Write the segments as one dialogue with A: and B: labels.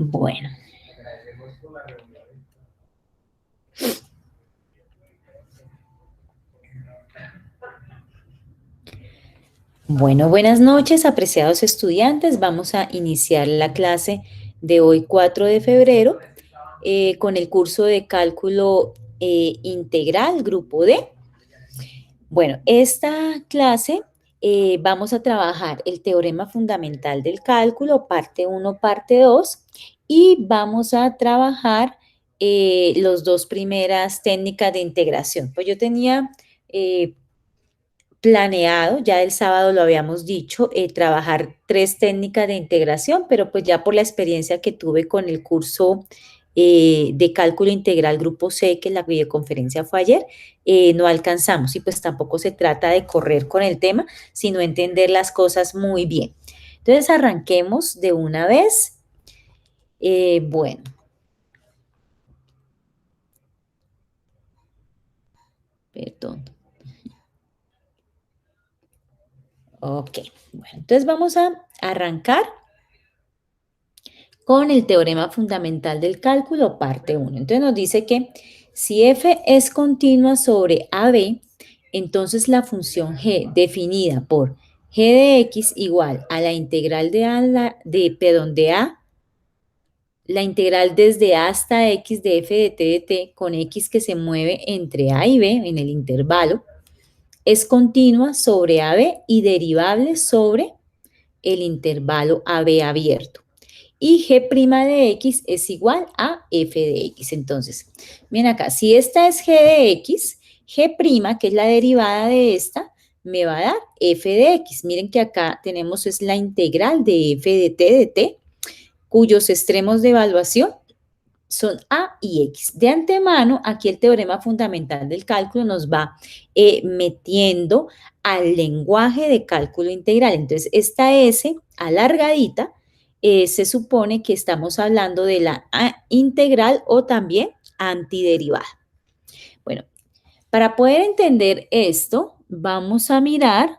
A: Bueno. Bueno, buenas noches, apreciados estudiantes. Vamos a iniciar la clase de hoy, 4 de febrero, con el curso de cálculo integral, grupo D. Bueno, esta clase vamos a trabajar el teorema fundamental del cálculo, parte 1, parte 2, y vamos a trabajar las dos primeras técnicas de integración. Pues yo tenía planeado, ya el sábado lo habíamos dicho, trabajar 3 técnicas de integración, pero pues ya por la experiencia que tuve con el curso de cálculo integral grupo C, que la videoconferencia fue ayer, no alcanzamos y pues tampoco se trata de correr con el tema, sino entender las cosas muy bien. Entonces arranquemos de una vez. Bueno. Perdón. Ok, bueno, entonces vamos a arrancar con el teorema fundamental del cálculo, parte 1. Entonces nos dice que si f es continua sobre AB, entonces la función g definida por g de x igual a la integral de A, la integral desde A hasta x de f de t de t con x que se mueve entre A y B en el intervalo, es continua sobre AB y derivable sobre el intervalo AB abierto. Y g' de x es igual a f de x. Entonces, miren acá, si esta es g de x, g', que es la derivada de esta, me va a dar f de x. Miren que acá tenemos es la integral de f de t, cuyos extremos de evaluación son a y x. De antemano, aquí el teorema fundamental del cálculo nos va metiendo al lenguaje de cálculo integral. Entonces, esta S alargadita se supone que estamos hablando de la integral o también antiderivada. Bueno, para poder entender esto, vamos a mirar,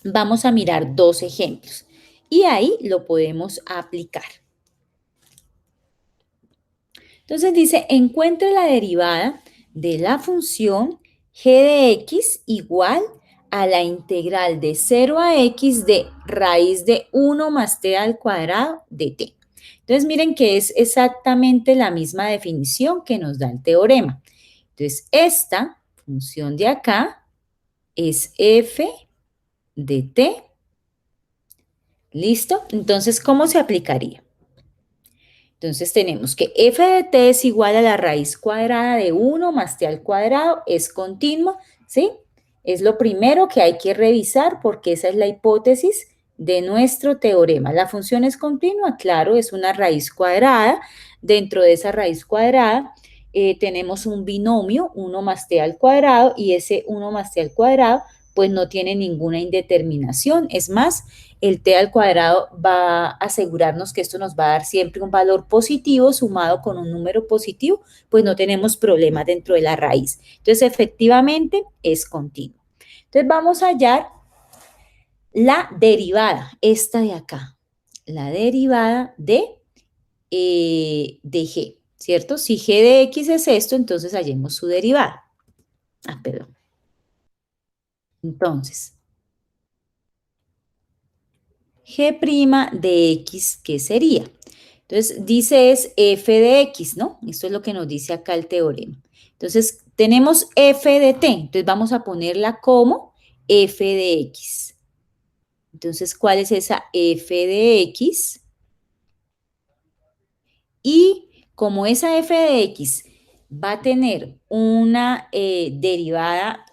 A: vamos a mirar dos ejemplos y ahí lo podemos aplicar. Entonces dice, encuentre la derivada de la función g de x igual a la integral de 0 a x de raíz de 1 más t al cuadrado de t. Entonces miren que es exactamente la misma definición que nos da el teorema. Entonces esta función de acá es f de t. ¿Listo? Entonces, ¿cómo se aplicaría? Entonces tenemos que f de t es igual a la raíz cuadrada de 1 más t al cuadrado, es continua, ¿sí? Es lo primero que hay que revisar porque esa es la hipótesis de nuestro teorema. ¿La función es continua? Claro, es una raíz cuadrada. Dentro de esa raíz cuadrada tenemos un binomio, 1 más t al cuadrado, y ese 1 más t al cuadrado pues no tiene ninguna indeterminación. Es más, el t al cuadrado va a asegurarnos que esto nos va a dar siempre un valor positivo sumado con un número positivo, pues no tenemos problema dentro de la raíz. Entonces, efectivamente, es continuo. Entonces, vamos a hallar la derivada, esta de acá, la derivada de g, ¿cierto? Si g de x es esto, entonces hallemos su derivada. Perdón. Entonces, g' de x, ¿qué sería? Entonces, dice es f de x, ¿no? Esto es lo que nos dice acá el teorema. Entonces, tenemos f de t. Entonces, vamos a ponerla como f de x. Entonces, ¿cuál es esa f de x? Y como esa f de x va a tener una derivada.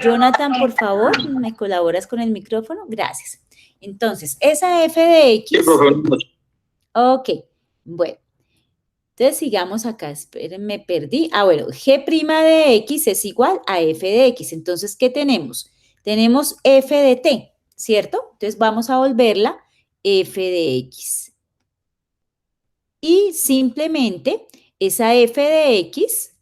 A: Jonathan, por favor, ¿me colaboras con el micrófono? Gracias. Entonces, esa f de x. Ok, bueno. Entonces, sigamos acá. Esperen, me perdí. Bueno, g' de x es igual a f de x. Entonces, ¿qué tenemos? Tenemos f de t, ¿cierto? Entonces, vamos a volverla f de x. Y simplemente esa f de x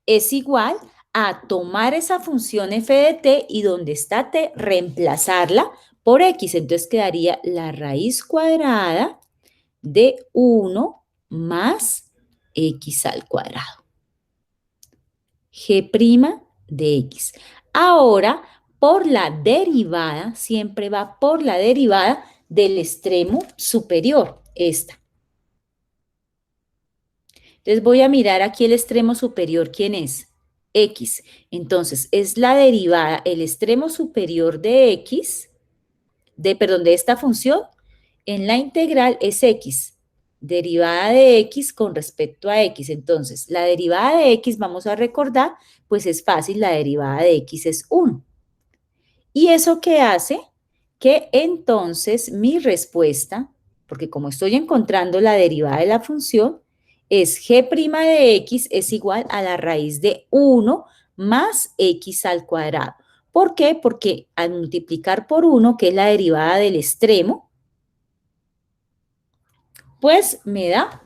A: es igual a tomar esa función f de t y donde está t, reemplazarla por x. Entonces quedaría la raíz cuadrada de 1 más x al cuadrado. G' de x. Ahora, por la derivada, siempre va por la derivada del extremo superior, esta. Entonces voy a mirar aquí el extremo superior, ¿quién es? X. Entonces, es la derivada, el extremo superior de x, de esta función, en la integral es x. Derivada de x con respecto a x. Entonces, la derivada de x, vamos a recordar, pues es fácil, la derivada de x es 1. ¿Y eso qué hace? Que entonces mi respuesta, porque como estoy encontrando la derivada de la función, es g' de x es igual a la raíz de 1 más x al cuadrado. ¿Por qué? Porque al multiplicar por 1, que es la derivada del extremo, pues me da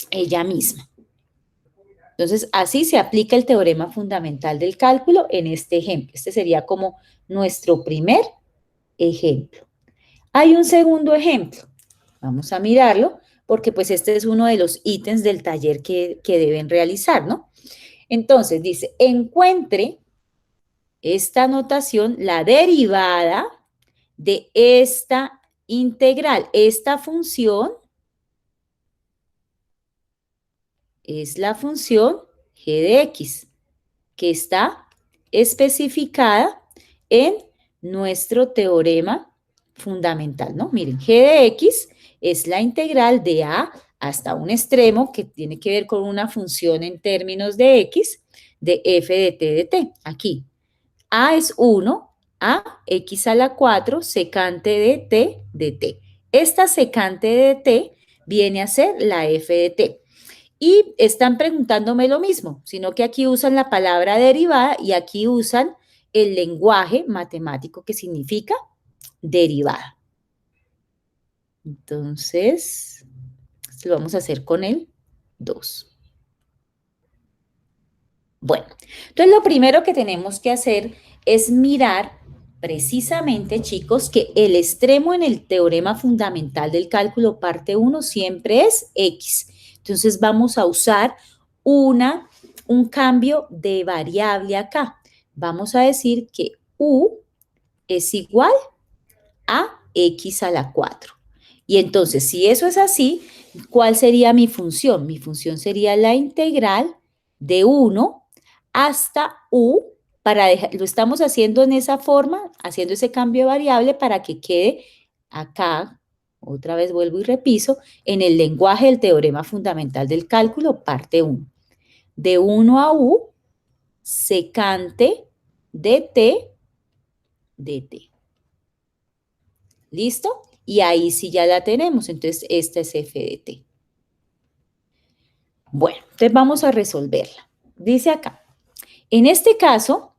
A: ella misma. Entonces, así se aplica el teorema fundamental del cálculo en este ejemplo. Este sería como nuestro primer ejemplo. Hay un segundo ejemplo. Vamos a mirarlo, porque pues este es uno de los ítems del taller que deben realizar, ¿no? Entonces, dice, encuentre esta notación, la derivada de esta integral. Esta función es la función g de x, que está especificada en nuestro teorema fundamental, ¿no? Miren, g de x es la integral de a hasta un extremo que tiene que ver con una función en términos de x, de f de t de t. Aquí, a es 1, a x a la 4, secante de t de t. Esta secante de t viene a ser la f de t. Y están preguntándome lo mismo, sino que aquí usan la palabra derivada y aquí usan el lenguaje matemático que significa derivada. Entonces, lo vamos a hacer con el 2. Bueno, entonces lo primero que tenemos que hacer es mirar precisamente, chicos, que el extremo en el teorema fundamental del cálculo parte 1 siempre es x. Entonces vamos a usar un cambio de variable acá. Vamos a decir que u es igual a x a la 4. Y entonces, si eso es así, ¿cuál sería mi función? Mi función sería la integral de 1 hasta u, lo estamos haciendo en esa forma, haciendo ese cambio de variable para que quede acá, otra vez vuelvo y repiso, en el lenguaje del teorema fundamental del cálculo, parte 1. De 1 a u, secante de t de t. ¿Listo? Y ahí sí ya la tenemos, entonces esta es f de t. Bueno, entonces vamos a resolverla. Dice acá, en este caso,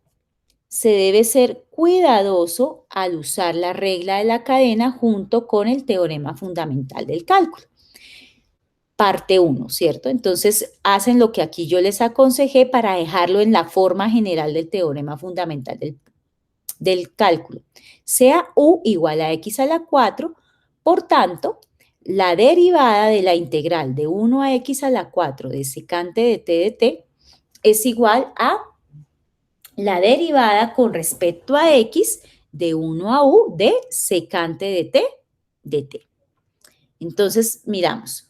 A: se debe ser cuidadoso al usar la regla de la cadena junto con el teorema fundamental del cálculo. Parte 1, ¿cierto? Entonces, hacen lo que aquí yo les aconsejé para dejarlo en la forma general del teorema fundamental del cálculo. Sea u igual a x a la 4, por tanto, la derivada de la integral de 1 a x a la 4 de secante de t de t es igual a la derivada con respecto a x de 1 a u de secante de t de t. Entonces, miramos.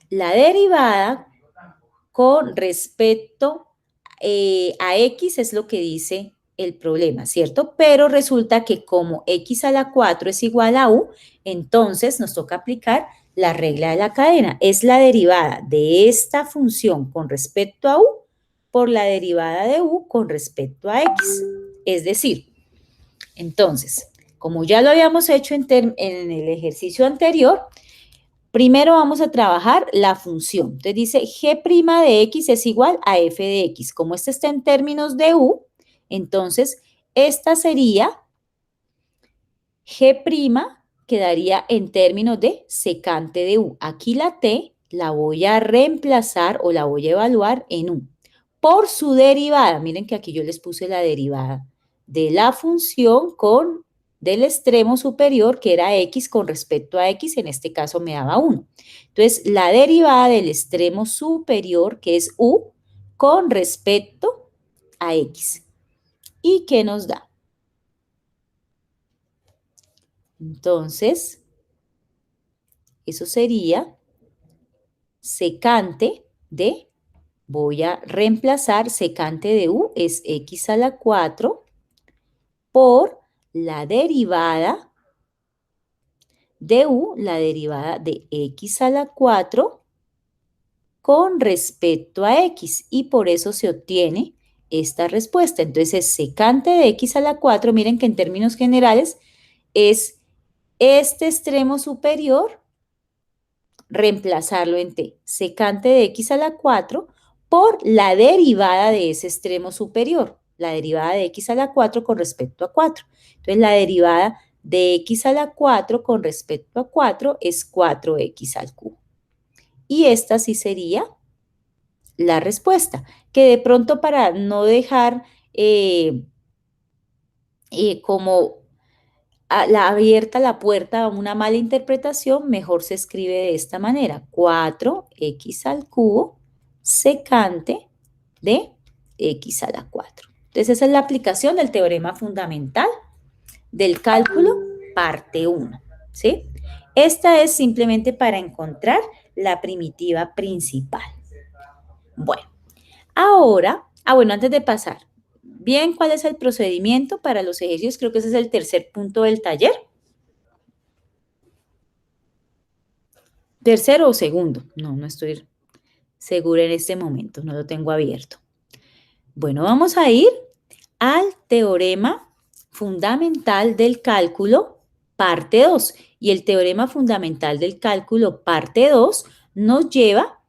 A: La derivada con respecto a x es lo que dice el problema, ¿cierto? Pero resulta que como x a la 4 es igual a u, entonces nos toca aplicar la regla de la cadena. Es la derivada de esta función con respecto a u por la derivada de u con respecto a x. Es decir, entonces, como ya lo habíamos hecho en el ejercicio anterior, primero vamos a trabajar la función. Entonces dice g' de x es igual a f de x. Como este está en términos de u, entonces esta sería g' quedaría en términos de secante de u. Aquí la t la voy a reemplazar o la voy a evaluar en u. por su derivada. Miren que aquí yo les puse la derivada de la función del extremo superior, que era x con respecto a x, en este caso me daba 1. Entonces, la derivada del extremo superior, que es u, con respecto a x. ¿Y qué nos da? Entonces, eso sería secante de, voy a reemplazar, secante de u es x a la 4 por la derivada de u, la derivada de x a la 4 con respecto a x, y por eso se obtiene esta respuesta. Entonces, es secante de x a la 4, miren que en términos generales es este extremo superior, reemplazarlo en t, secante de x a la 4 por la derivada de ese extremo superior, la derivada de x a la 4 con respecto a 4. Entonces, la derivada de x a la 4 con respecto a 4 es 4x al cubo. Y esta sí sería la respuesta, que de pronto para no dejar como abierta la puerta a una mala interpretación, mejor se escribe de esta manera: 4x al cubo secante de x a la 4. Entonces, esa es la aplicación del teorema fundamental del cálculo, parte 1, ¿sí? Esta es simplemente para encontrar la primitiva principal. Bueno, ahora, bueno, antes de pasar, ¿bien cuál es el procedimiento para los ejercicios? Creo que ese es el tercer punto del taller. ¿Tercero o segundo? No estoy segura en este momento, no lo tengo abierto. Bueno, vamos a ir al teorema fundamental del cálculo, parte 2. Y el teorema fundamental del cálculo, parte 2, nos lleva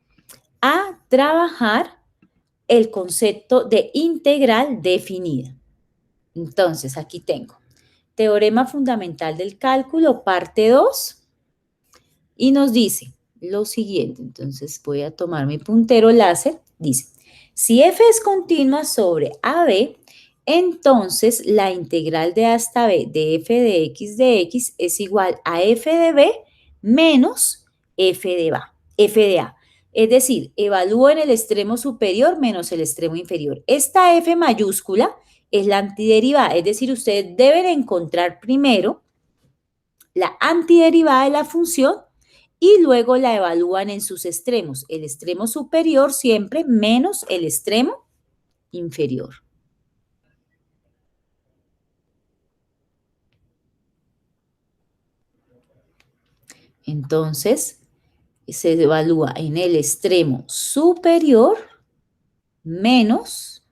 A: a trabajar el concepto de integral definida. Entonces, aquí tengo teorema fundamental del cálculo, parte 2, y nos dice lo siguiente. Entonces, voy a tomar mi puntero láser. Dice, si f es continua sobre AB, entonces la integral de A hasta B de f de x es igual a f de B menos f de A. Es decir, evalúo en el extremo superior menos el extremo inferior. Esta f mayúscula es la antiderivada, es decir, ustedes deben encontrar primero la antiderivada de la función y luego la evalúan en sus extremos. El extremo superior siempre menos el extremo inferior. Entonces, se evalúa en el extremo superior menos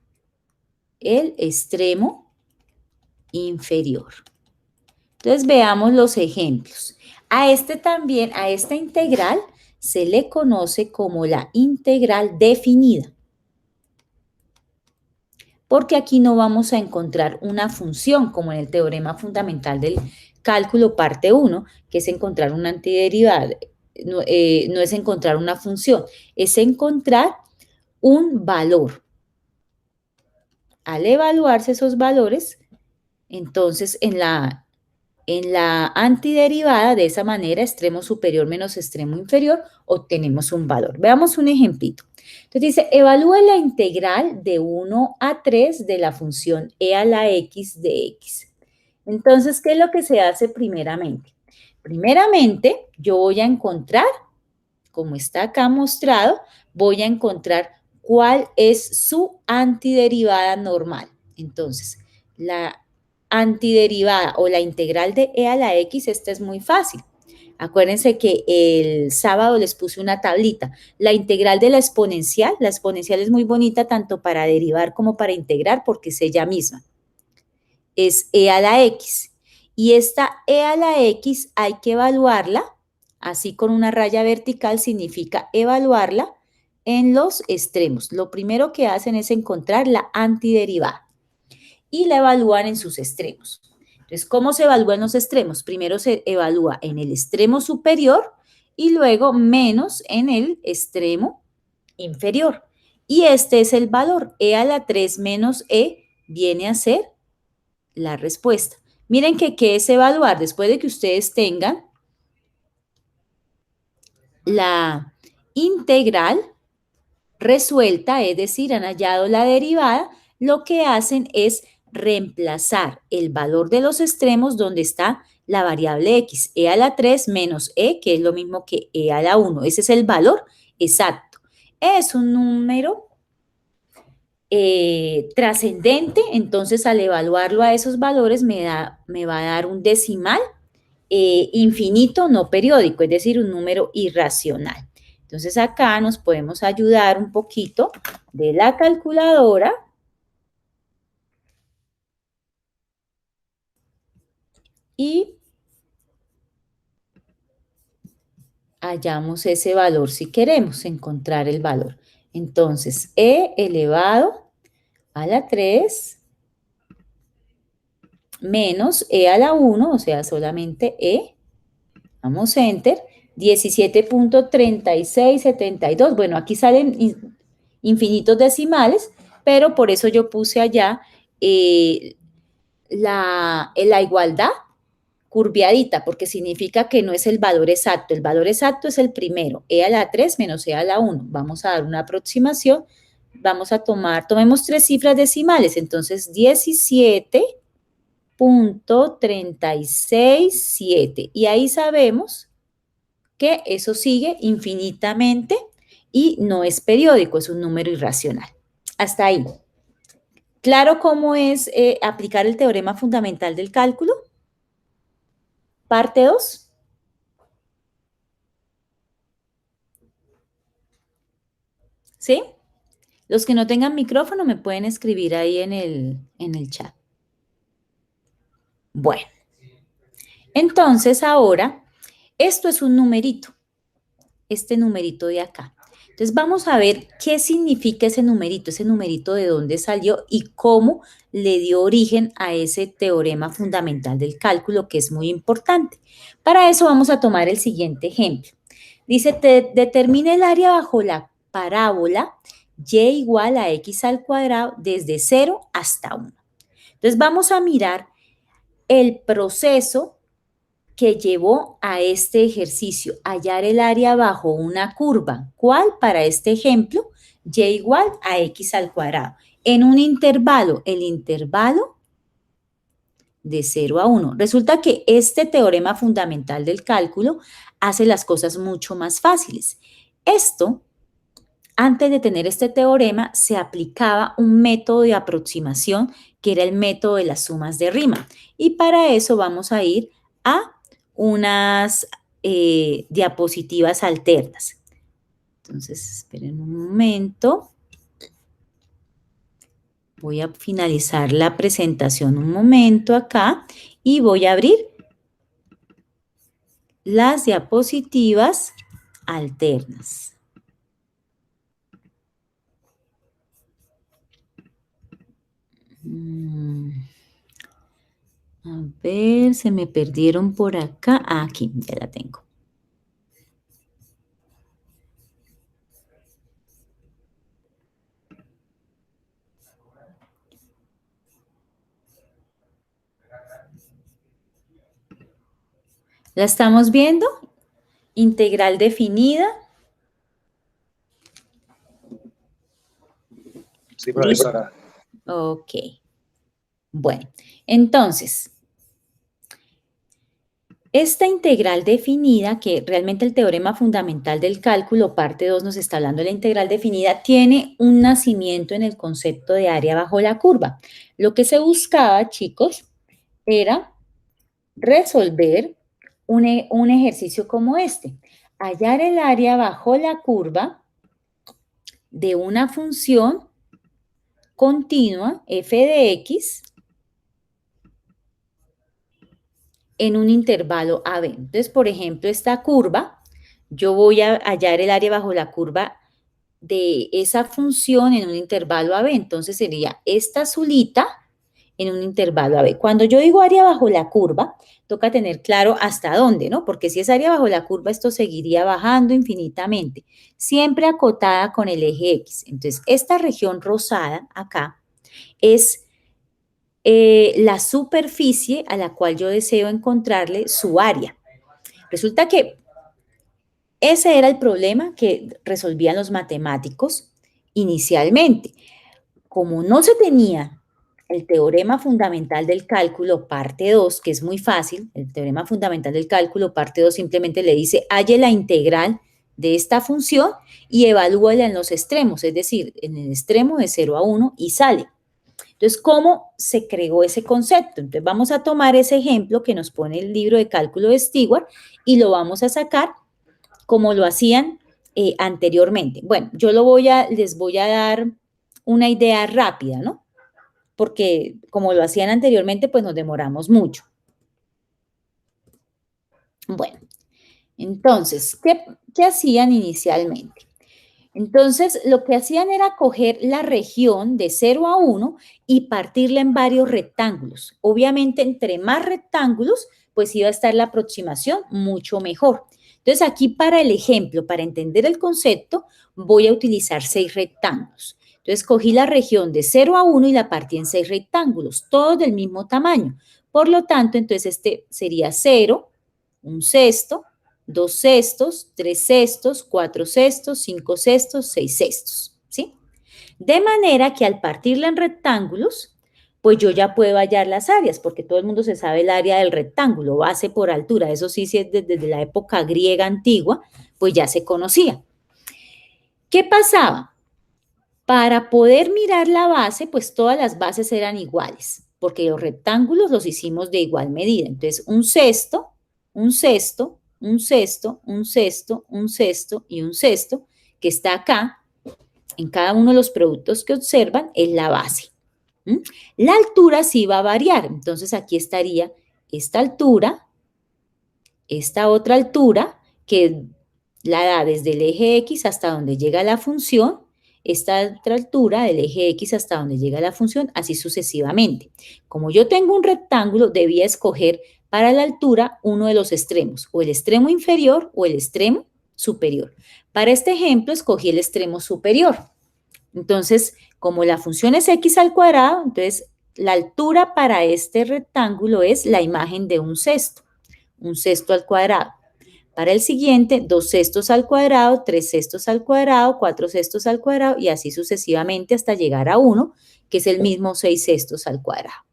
A: el extremo inferior. Entonces, veamos los ejemplos. A esta integral se le conoce como la integral definida, porque aquí no vamos a encontrar una función como en el teorema fundamental del cálculo parte 1, que es encontrar una antiderivada. No es encontrar una función, es encontrar un valor. Al evaluarse esos valores, entonces en la antiderivada, de esa manera, extremo superior menos extremo inferior, obtenemos un valor. Veamos un ejemplito. Entonces dice, evalúa la integral de 1 a 3 de la función e a la x de x. Entonces, ¿qué es lo que se hace primeramente? Primeramente, yo voy a encontrar, como está acá mostrado, voy a encontrar cuál es su antiderivada normal. Entonces, la antiderivada o la integral de e a la x, esta es muy fácil. Acuérdense que el sábado les puse una tablita. La integral de la exponencial es muy bonita tanto para derivar como para integrar porque es ella misma. Es e a la x. Y esta e a la x hay que evaluarla, así con una raya vertical significa evaluarla en los extremos. Lo primero que hacen es encontrar la antiderivada y la evalúan en sus extremos. Entonces, ¿cómo se evalúa en los extremos? Primero se evalúa en el extremo superior y luego menos en el extremo inferior. Y este es el valor. E a la 3 menos E viene a ser la respuesta. Miren que qué es evaluar después de que ustedes tengan la integral resuelta, es decir, han hallado la derivada, lo que hacen es reemplazar el valor de los extremos donde está la variable x, e a la 3 menos e, que es lo mismo que e a la 1. Ese es el valor exacto. Es un número trascendente, entonces al evaluarlo a esos valores me va a dar un decimal infinito no periódico, es decir, un número irracional. Entonces acá nos podemos ayudar un poquito de la calculadora y hallamos ese valor si queremos encontrar el valor. Entonces, e elevado a la 3 menos e a la 1, o sea, solamente e, damos enter, 17.3672. Bueno, aquí salen infinitos decimales, pero por eso yo puse allá la igualdad curviadita, porque significa que no es el valor exacto. El valor exacto es el primero, e a la 3 menos e a la 1. Vamos a dar una aproximación. Vamos a tomemos 3 cifras decimales, entonces 17.367. Y ahí sabemos que eso sigue infinitamente y no es periódico, es un número irracional. Hasta ahí. ¿Claro cómo es aplicar el teorema fundamental del cálculo? Parte 2. ¿Sí? Los que no tengan micrófono me pueden escribir ahí en el chat. Bueno, entonces ahora, esto es un numerito, este numerito de acá. Entonces vamos a ver qué significa ese numerito de dónde salió y cómo le dio origen a ese teorema fundamental del cálculo, que es muy importante. Para eso vamos a tomar el siguiente ejemplo. Dice, determina el área bajo la parábola y igual a x al cuadrado desde 0 hasta 1. Entonces vamos a mirar el proceso que llevó a este ejercicio, hallar el área bajo una curva. ¿Cuál? Para este ejemplo, y igual a x al cuadrado. En un intervalo, el intervalo de 0 a 1. Resulta que este teorema fundamental del cálculo hace las cosas mucho más fáciles. Esto, antes de tener este teorema, se aplicaba un método de aproximación que era el método de las sumas de Riemann. Y para eso vamos a ir a unas diapositivas alternas. Entonces, esperen un momento. Voy a finalizar la presentación un momento acá y voy a abrir las diapositivas alternas. A ver, se me perdieron por acá. Ah, aquí, ya la tengo. ¿La estamos viendo? Integral definida.
B: Sí, profesora.
A: Ok. Bueno, entonces, esta integral definida, que realmente el teorema fundamental del cálculo, parte 2, nos está hablando de la integral definida, tiene un nacimiento en el concepto de área bajo la curva. Lo que se buscaba, chicos, era resolver un ejercicio como este. Hallar el área bajo la curva de una función continua f de x en un intervalo AB. Entonces, por ejemplo, esta curva, yo voy a hallar el área bajo la curva de esa función en un intervalo AB. Entonces, sería esta azulita en un intervalo AB. Cuando yo digo área bajo la curva, toca tener claro hasta dónde, ¿no? Porque si es área bajo la curva, esto seguiría bajando infinitamente, siempre acotada con el eje X. Entonces, esta región rosada acá es la superficie a la cual yo deseo encontrarle su área. Resulta que ese era el problema que resolvían los matemáticos inicialmente. Como no se tenía el teorema fundamental del cálculo, parte 2, que es muy fácil, el teorema fundamental del cálculo, parte 2, simplemente le dice, halle la integral de esta función y evalúala en los extremos, es decir, en el extremo de 0 a 1 y sale. Entonces, ¿cómo se creó ese concepto? Entonces, vamos a tomar ese ejemplo que nos pone el libro de cálculo de Stewart y lo vamos a sacar como lo hacían anteriormente. Bueno, yo les voy a dar una idea rápida, ¿no? Porque como lo hacían anteriormente, pues nos demoramos mucho. Bueno, entonces, ¿qué hacían inicialmente? Entonces, lo que hacían era coger la región de 0 a 1 y partirla en varios rectángulos. Obviamente, entre más rectángulos, pues iba a estar la aproximación mucho mejor. Entonces, aquí para el ejemplo, para entender el concepto, voy a utilizar 6 rectángulos. Entonces, cogí la región de 0 a 1 y la partí en 6 rectángulos, todos del mismo tamaño. Por lo tanto, entonces este sería 0, un sexto, 2 sextos, 3 sextos, 4 sextos, 5 sextos, 6 sextos, ¿sí? De manera que al partirla en rectángulos, pues yo ya puedo hallar las áreas, porque todo el mundo se sabe el área del rectángulo, base por altura. Eso sí, si es desde la época griega antigua, pues ya se conocía. ¿Qué pasaba? Para poder mirar la base, pues todas las bases eran iguales, porque los rectángulos los hicimos de igual medida. Entonces, un sexto, un sexto, un sexto, un sexto, un sexto y un sexto, que está acá, en cada uno de los productos que observan, es la base. La altura sí va a variar. Entonces, aquí estaría esta altura, esta otra altura, que la da desde el eje X hasta donde llega la función, esta otra altura del eje X hasta donde llega la función, así sucesivamente. Como yo tengo un rectángulo, debía escoger para la altura uno de los extremos, o el extremo inferior o el extremo superior. Para este ejemplo, escogí el extremo superior. Entonces, como la función es x al cuadrado, entonces la altura para este rectángulo es la imagen de un sexto al cuadrado. Para el siguiente, 2 sextos al cuadrado, 3 sextos al cuadrado, 4 sextos al cuadrado y así sucesivamente hasta llegar a 1, que es el mismo 6 sextos al cuadrado.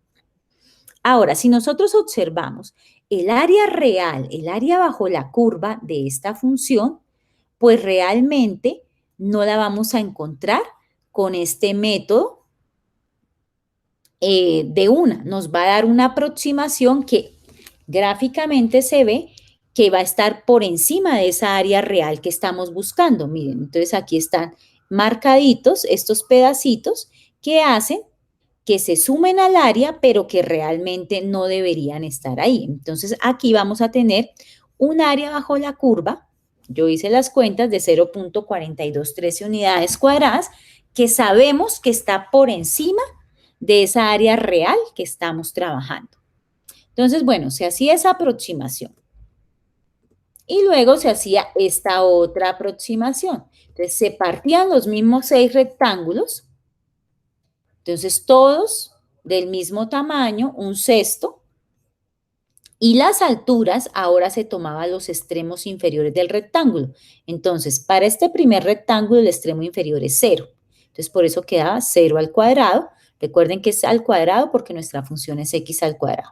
A: Ahora, si nosotros observamos el área real, el área bajo la curva de esta función, pues realmente no la vamos a encontrar con este método de una. Nos va a dar una aproximación que gráficamente se ve que va a estar por encima de esa área real que estamos buscando. Miren, entonces aquí están marcaditos estos pedacitos que hacen que se sumen al área, pero que realmente no deberían estar ahí. Entonces aquí vamos a tener un área bajo la curva, yo hice las cuentas de 0.4213 unidades cuadradas, que sabemos que está por encima de esa área real que estamos trabajando. Entonces, bueno, se hacía esa aproximación. Y luego se hacía esta otra aproximación. Entonces, se partían los mismos 6 rectángulos. Entonces, todos del mismo tamaño, un sexto. Y las alturas, ahora se tomaban los extremos inferiores del rectángulo. Entonces, para este primer rectángulo, el extremo inferior es 0. Entonces, por eso quedaba 0 al cuadrado. Recuerden que es al cuadrado porque nuestra función es x al cuadrado.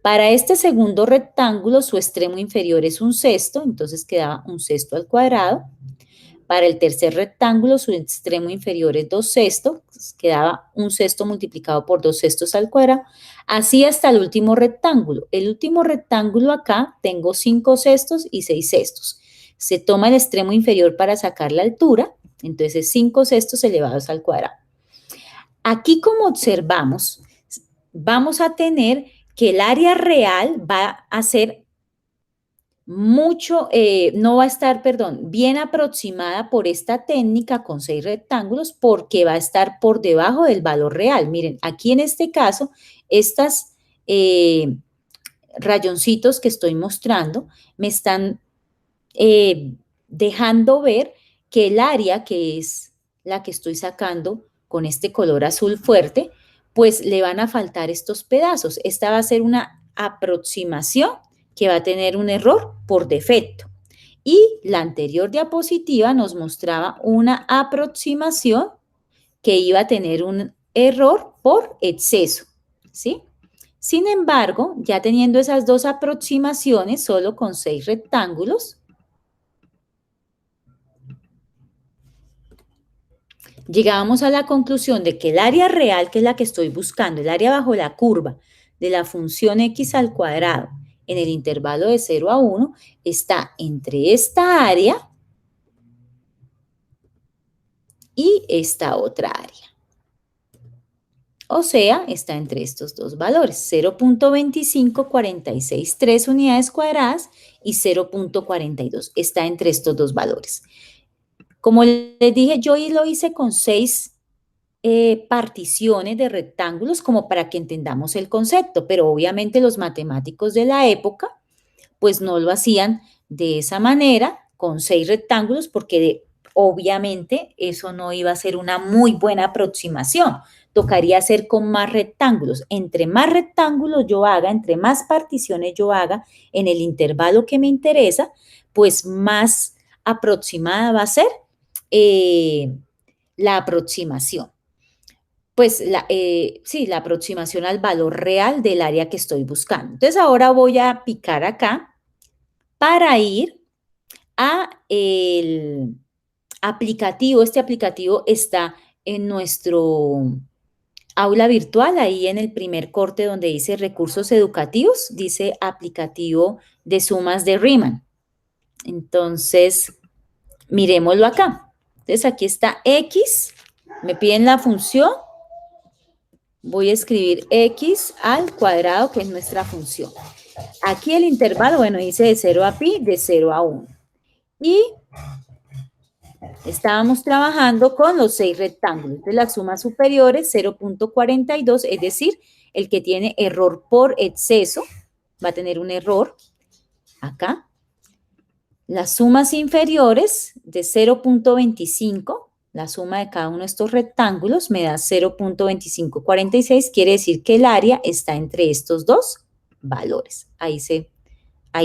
A: Para este segundo rectángulo, su extremo inferior es un sexto, entonces quedaba un sexto al cuadrado. Para el tercer rectángulo, su extremo inferior es 2 sextos, quedaba un sexto multiplicado por 2 sextos al cuadrado. Así hasta el último rectángulo. El último rectángulo acá tengo 5 sextos y 6 sextos. Se toma el extremo inferior para sacar la altura, entonces 5 sextos elevados al cuadrado. Aquí, como observamos, vamos a tener que el área real va a ser no va a estar, perdón, bien aproximada por esta técnica con 6 rectángulos porque va a estar por debajo del valor real. Miren, aquí en este caso, estas rayoncitos que estoy mostrando me están dejando ver que el área que es la que estoy sacando con este color azul fuerte, pues le van a faltar estos pedazos. Esta va a ser una aproximación que va a tener un error por defecto. Y la anterior diapositiva nos mostraba una aproximación que iba a tener un error por exceso, ¿sí? Sin embargo, ya teniendo esas dos aproximaciones, solo con 6 rectángulos, llegábamos a la conclusión de que el área real, que es la que estoy buscando, el área bajo la curva de la función x al cuadrado en el intervalo de 0 a 1, está entre esta área y esta otra área. O sea, está entre estos dos valores, 0.25463 unidades cuadradas y 0.42. Está entre estos dos valores. Como les dije, yo lo hice con 6 particiones de rectángulos como para que entendamos el concepto, pero obviamente los matemáticos de la época pues no lo hacían de esa manera, con 6 rectángulos, porque obviamente eso no iba a ser una muy buena aproximación. Tocaría hacer con más rectángulos. Entre más rectángulos yo haga, entre más particiones yo haga en el intervalo que me interesa, pues más aproximada va a ser la aproximación. Pues sí, la aproximación al valor real del área que estoy buscando. Entonces ahora voy a picar acá para ir a el aplicativo. Este aplicativo está en nuestro aula virtual, ahí en el primer corte donde dice recursos educativos, dice aplicativo de sumas de Riemann. Entonces, miremoslo acá. Entonces, aquí está X, me piden la función, voy a escribir X al cuadrado, que es nuestra función. Aquí el intervalo, bueno, dice de 0 a pi, de 0 a 1. Y estábamos trabajando con los 6 rectángulos. Entonces, la suma superior es 0.42, es decir, el que tiene error por exceso va a tener un error acá. Las sumas inferiores de 0.25, la suma de cada uno de estos rectángulos me da 0.2546, quiere decir que el área está entre estos dos valores. Ahí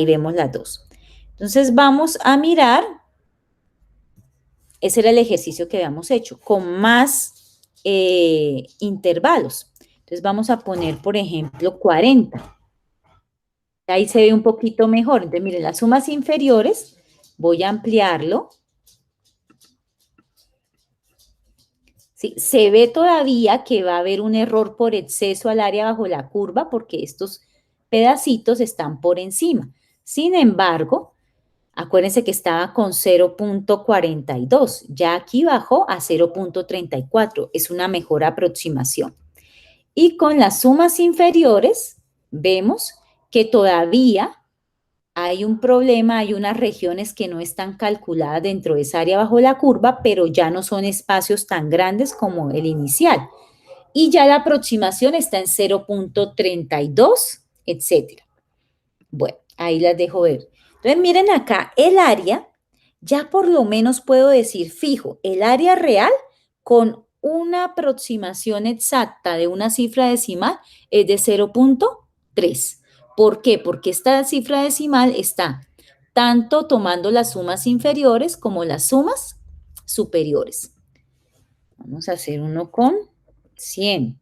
A: vemos las dos. Entonces, vamos a mirar. Ese era el ejercicio que habíamos hecho, con más intervalos. Entonces vamos a poner, por ejemplo, 40. Ahí se ve un poquito mejor. Entonces, miren, las sumas inferiores, voy a ampliarlo. ¿Sí? Se ve todavía que va a haber un error por exceso al área bajo la curva porque estos pedacitos están por encima. Sin embargo, acuérdense que estaba con 0.42, ya aquí bajó a 0.34, es una mejor aproximación. Y con las sumas inferiores vemos que todavía hay un problema, hay unas regiones que no están calculadas dentro de esa área bajo la curva, pero ya no son espacios tan grandes como el inicial. Y ya la aproximación está en 0.32, etcétera. Bueno, ahí las dejo ver. Entonces, miren acá, el área, ya por lo menos puedo decir fijo, el área real con una aproximación exacta de una cifra decimal es de 0.3. ¿Por qué? Porque esta cifra decimal está tanto tomando las sumas inferiores como las sumas superiores. Vamos a hacer uno con 100.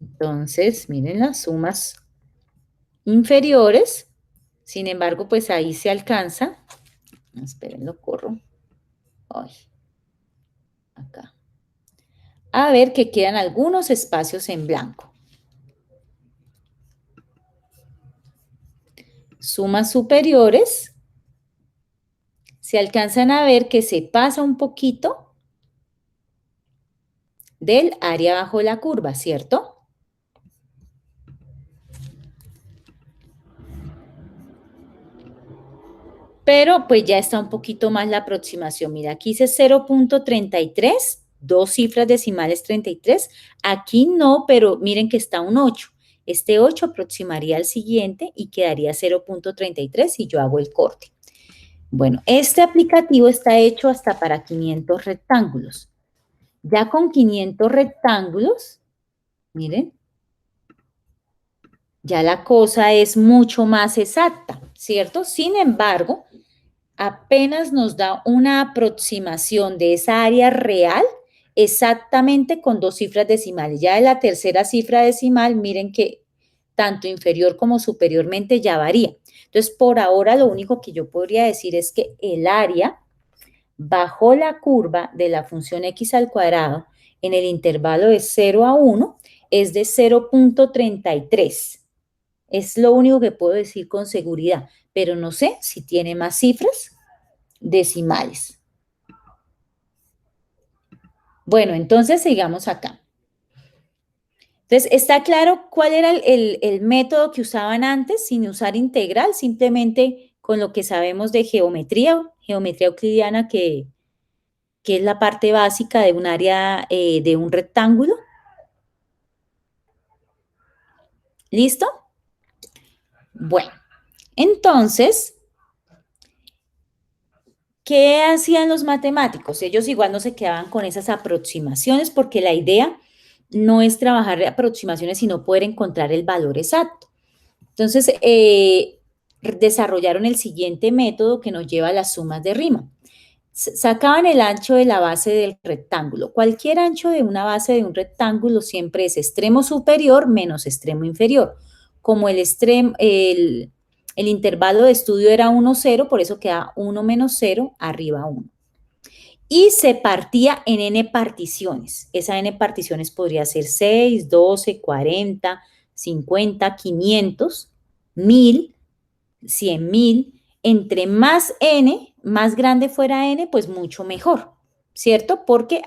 A: Entonces, miren las sumas inferiores. Sin embargo, pues ahí se alcanza. Esperen, lo corro. Ay, acá. A ver que quedan algunos espacios en blanco. Sumas superiores. Se alcanzan a ver que se pasa un poquito del área bajo la curva, ¿cierto? pero pues ya está un poquito más la aproximación. Mira, aquí dice 0,33, dos cifras decimales 33. Aquí no, pero miren que está un 8. Este 8 aproximaría al siguiente y quedaría 0,33 y yo hago el corte. Bueno, este aplicativo está hecho hasta para 500 rectángulos. Ya con 500 rectángulos, miren, ya la cosa es mucho más exacta, ¿cierto? Sin embargo, apenas nos da una aproximación de esa área real exactamente con dos cifras decimales. Ya de la tercera cifra decimal, miren que tanto inferior como superiormente ya varía. Entonces, por ahora lo único que yo podría decir es que el área bajo la curva de la función x al cuadrado en el intervalo de 0 a 1 es de 0,33. Es lo único que puedo decir con seguridad, pero no sé si tiene más cifras decimales. Bueno, entonces sigamos acá. Entonces, ¿está claro cuál era el método que usaban antes sin usar integral? Simplemente con lo que sabemos de geometría euclidiana, que es la parte básica de un área de un rectángulo. ¿Listo? Bueno, entonces, ¿qué hacían los matemáticos? Ellos igual no se quedaban con esas aproximaciones porque la idea no es trabajar de aproximaciones, sino poder encontrar el valor exacto. Entonces, desarrollaron el siguiente método que nos lleva a las sumas de Riemann. Sacaban el ancho de la base del rectángulo. Cualquier ancho de una base de un rectángulo siempre es extremo superior menos extremo inferior. Como el intervalo de estudio era 1, 0, por eso queda 1 menos 0, arriba 1. Y se partía en n particiones. Esa n particiones podría ser 6, 12, 40, 50, 500, 1000, 100,000. Entre más n, más grande fuera n, pues mucho mejor, ¿cierto? Porque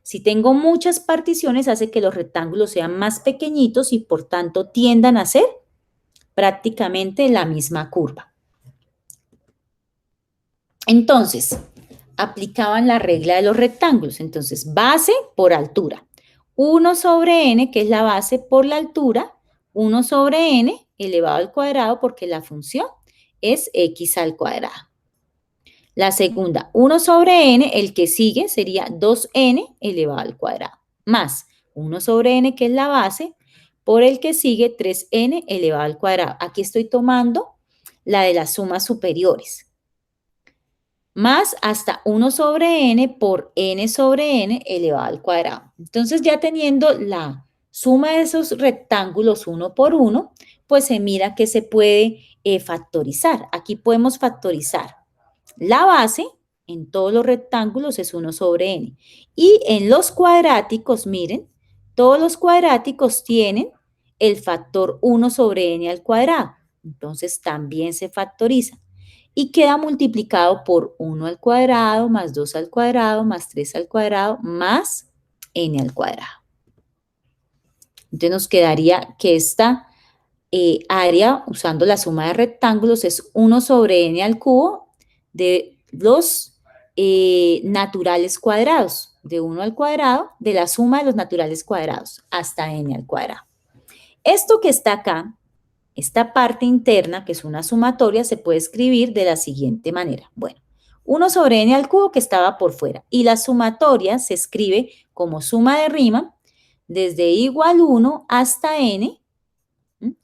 A: si tengo muchas particiones, hace que los rectángulos sean más pequeñitos y por tanto tiendan a ser prácticamente la misma curva. Entonces, aplicaban la regla de los rectángulos. Entonces, base por altura. 1 sobre n, que es la base por la altura, 1 sobre n elevado al cuadrado, porque la función es x al cuadrado. La segunda, 1 sobre n, el que sigue sería 2n elevado al cuadrado, más 1 sobre n, que es la base, por el que sigue 3n elevado al cuadrado. Aquí estoy tomando la de las sumas superiores, más hasta 1 sobre n por n sobre n elevado al cuadrado. Entonces, ya teniendo la suma de esos rectángulos uno por uno, pues se mira que se puede factorizar. Aquí podemos factorizar la base en todos los rectángulos es 1 sobre n. Y en los cuadráticos, miren, todos los cuadráticos tienen el factor 1 sobre n al cuadrado. Entonces, también se factoriza. Y queda multiplicado por 1 al cuadrado, más 2 al cuadrado, más 3 al cuadrado, más n al cuadrado. Entonces nos quedaría que esta área, usando la suma de rectángulos, es 1 sobre n al cubo de los naturales cuadrados, de 1 al cuadrado, de la suma de los naturales cuadrados, hasta n al cuadrado. Esto que está acá, esta parte interna, que es una sumatoria, se puede escribir de la siguiente manera. Bueno, 1 sobre n al cubo que estaba por fuera. Y la sumatoria se escribe como suma de Riemann desde igual 1 hasta n,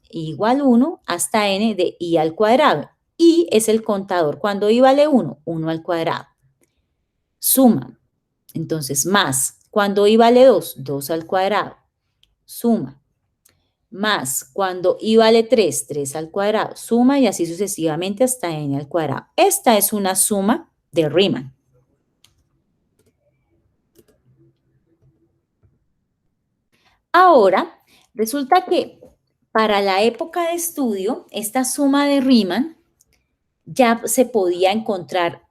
A: igual 1 hasta n de i al cuadrado. I es el contador. Cuando i vale 1, 1 al cuadrado. Suma. Entonces, más. Cuando i vale 2, 2 al cuadrado. Suma. Más cuando i vale 3, 3 al cuadrado, suma y así sucesivamente hasta n al cuadrado. Esta es una suma de Riemann. Ahora, resulta que para la época de estudio, esta suma de Riemann ya se podía encontrar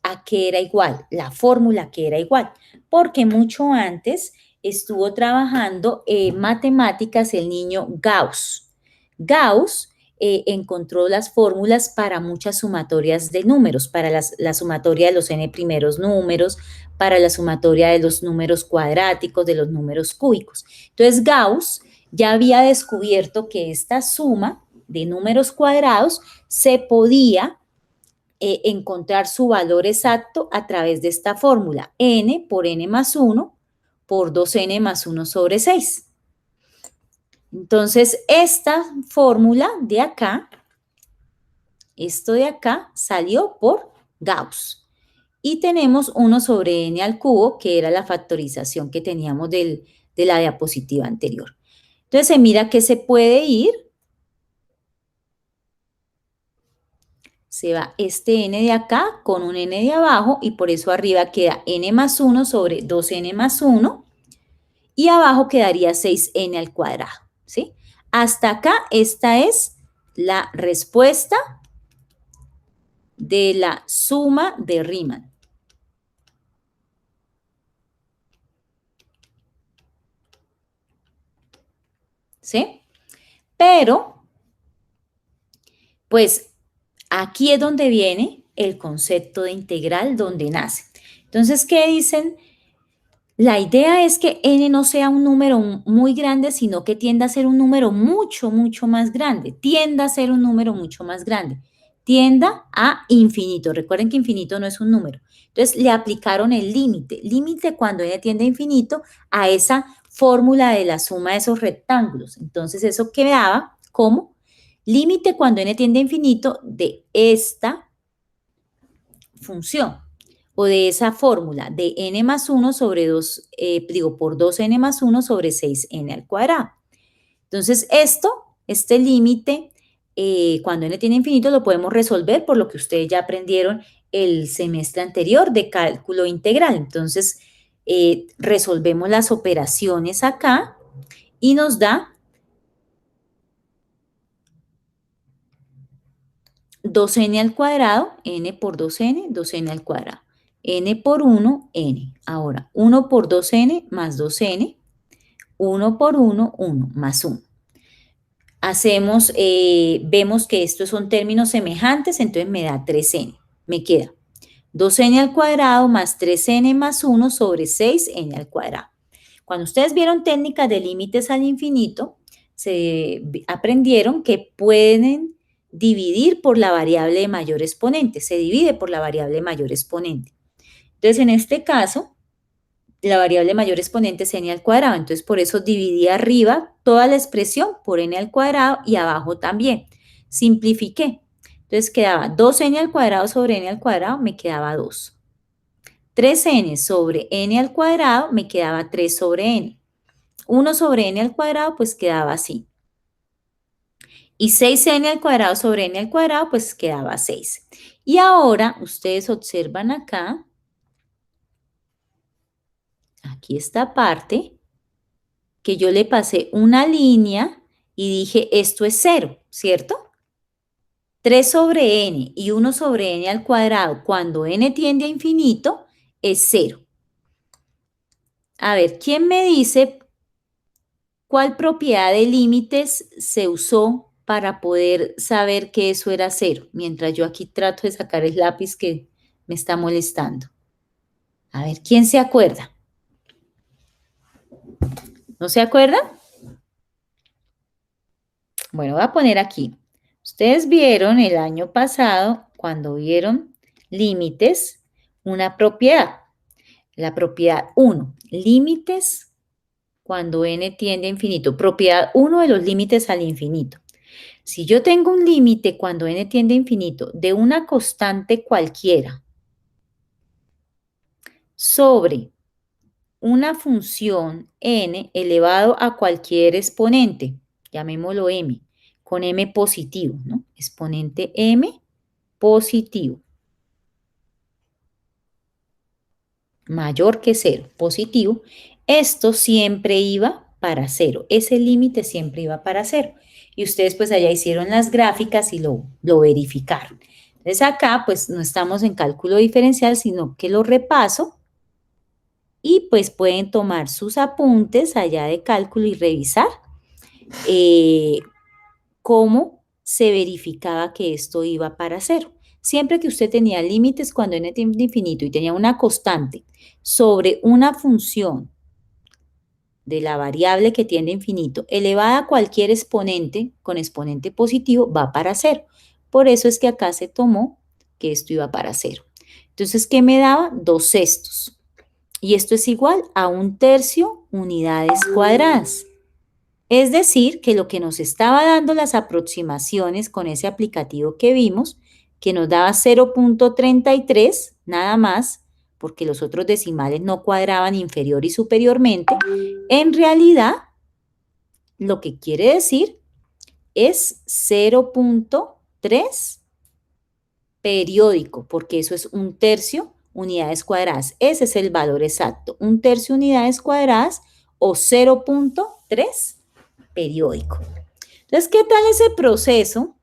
A: a qué era igual, la fórmula que era igual, porque mucho antes estuvo trabajando en matemáticas el niño Gauss. Gauss encontró las fórmulas para muchas sumatorias de números, para la sumatoria de los n primeros números, para la sumatoria de los números cuadráticos, de los números cúbicos. Entonces, Gauss ya había descubierto que esta suma de números cuadrados se podía encontrar su valor exacto a través de esta fórmula, n por n más 1 por 2n más 1 sobre 6. Entonces, esta fórmula de acá, esto de acá, salió por Gauss. Y tenemos 1 sobre n al cubo, que era la factorización que teníamos de la diapositiva anterior. Entonces, se mira que se puede ir. Se va este n de acá con un n de abajo y por eso arriba queda n más 1 sobre 2n más 1 y abajo quedaría 6n al cuadrado, ¿sí? Hasta acá esta es la respuesta de la suma de Riemann. ¿Sí? Pero, pues, aquí es donde viene el concepto de integral, donde nace. Entonces, ¿qué dicen? La idea es que n no sea un número muy grande, sino que tienda a ser un número mucho, mucho más grande. Tienda a ser un número mucho más grande. Tienda a infinito. Recuerden que infinito no es un número. Entonces, le aplicaron el límite. Límite cuando n tiende a infinito a esa fórmula de la suma de esos rectángulos. Entonces, eso quedaba como límite cuando n tiende a infinito de esta función o de esa fórmula de n más 1 sobre 2, por 2n más 1 sobre 6n al cuadrado. Entonces, este límite, cuando n tiene infinito, lo podemos resolver por lo que ustedes ya aprendieron el semestre anterior de cálculo integral. Entonces, resolvemos las operaciones acá y nos da 2n al cuadrado, n por 2n, 2n al cuadrado. N por 1, n. Ahora, 1 por 2n más 2n, 1 por 1, 1 más 1. Hacemos, vemos que estos son términos semejantes, entonces me da 3n. Me queda 2n al cuadrado más 3n más 1 sobre 6n al cuadrado. Cuando ustedes vieron técnicas de límites al infinito, se aprendieron que pueden dividir por la variable de mayor exponente. Se divide por la variable de mayor exponente. Entonces, en este caso, la variable de mayor exponente es n al cuadrado. Entonces, por eso dividí arriba toda la expresión por n al cuadrado y abajo también. Simplifiqué. Entonces, quedaba 2n al cuadrado sobre n al cuadrado, me quedaba 2. 3n sobre n al cuadrado, me quedaba 3 sobre n. 1 sobre n al cuadrado, pues quedaba así. Y 6n al cuadrado sobre n al cuadrado, pues quedaba 6. Y ahora, ustedes observan acá, aquí esta parte, que yo le pasé una línea y dije, esto es 0, ¿cierto? 3 sobre n y 1 sobre n al cuadrado, cuando n tiende a infinito, es 0. A ver, ¿quién me dice cuál propiedad de límites se usó para poder saber que eso era 0? Mientras yo aquí trato de sacar el lápiz que me está molestando. A ver, ¿quién se acuerda? ¿No se acuerda? Bueno, voy a poner aquí. Ustedes vieron el año pasado, cuando vieron límites, una propiedad. La propiedad 1, límites cuando n tiende a infinito. Propiedad 1 de los límites al infinito. Si yo tengo un límite cuando n tiende a infinito de una constante cualquiera sobre una función n elevado a cualquier exponente, llamémoslo m, con m positivo, ¿no? Exponente m positivo, mayor que 0, positivo, esto siempre iba para 0, ese límite siempre iba para 0. Y ustedes pues allá hicieron las gráficas y lo verificaron. Entonces acá pues no estamos en cálculo diferencial, sino que lo repaso y pues pueden tomar sus apuntes allá de cálculo y revisar cómo se verificaba que esto iba para cero. Siempre que usted tenía límites cuando n tiende a infinito y tenía una constante sobre una función de la variable que tiende a infinito elevada a cualquier exponente con exponente positivo, va para cero. Por eso es que acá se tomó que esto iba para cero. Entonces, ¿qué me daba? 2/6. Y esto es igual a 1/3 unidades cuadradas. Es decir, que lo que nos estaba dando las aproximaciones con ese aplicativo que vimos, que nos daba 0,33, nada más, porque los otros decimales no cuadraban inferior y superiormente, en realidad lo que quiere decir es 0,3 periódico, porque eso es 1/3 unidades cuadradas. Ese es el valor exacto, 1/3 unidades cuadradas o 0,3 periódico. Entonces, ¿qué tal ese proceso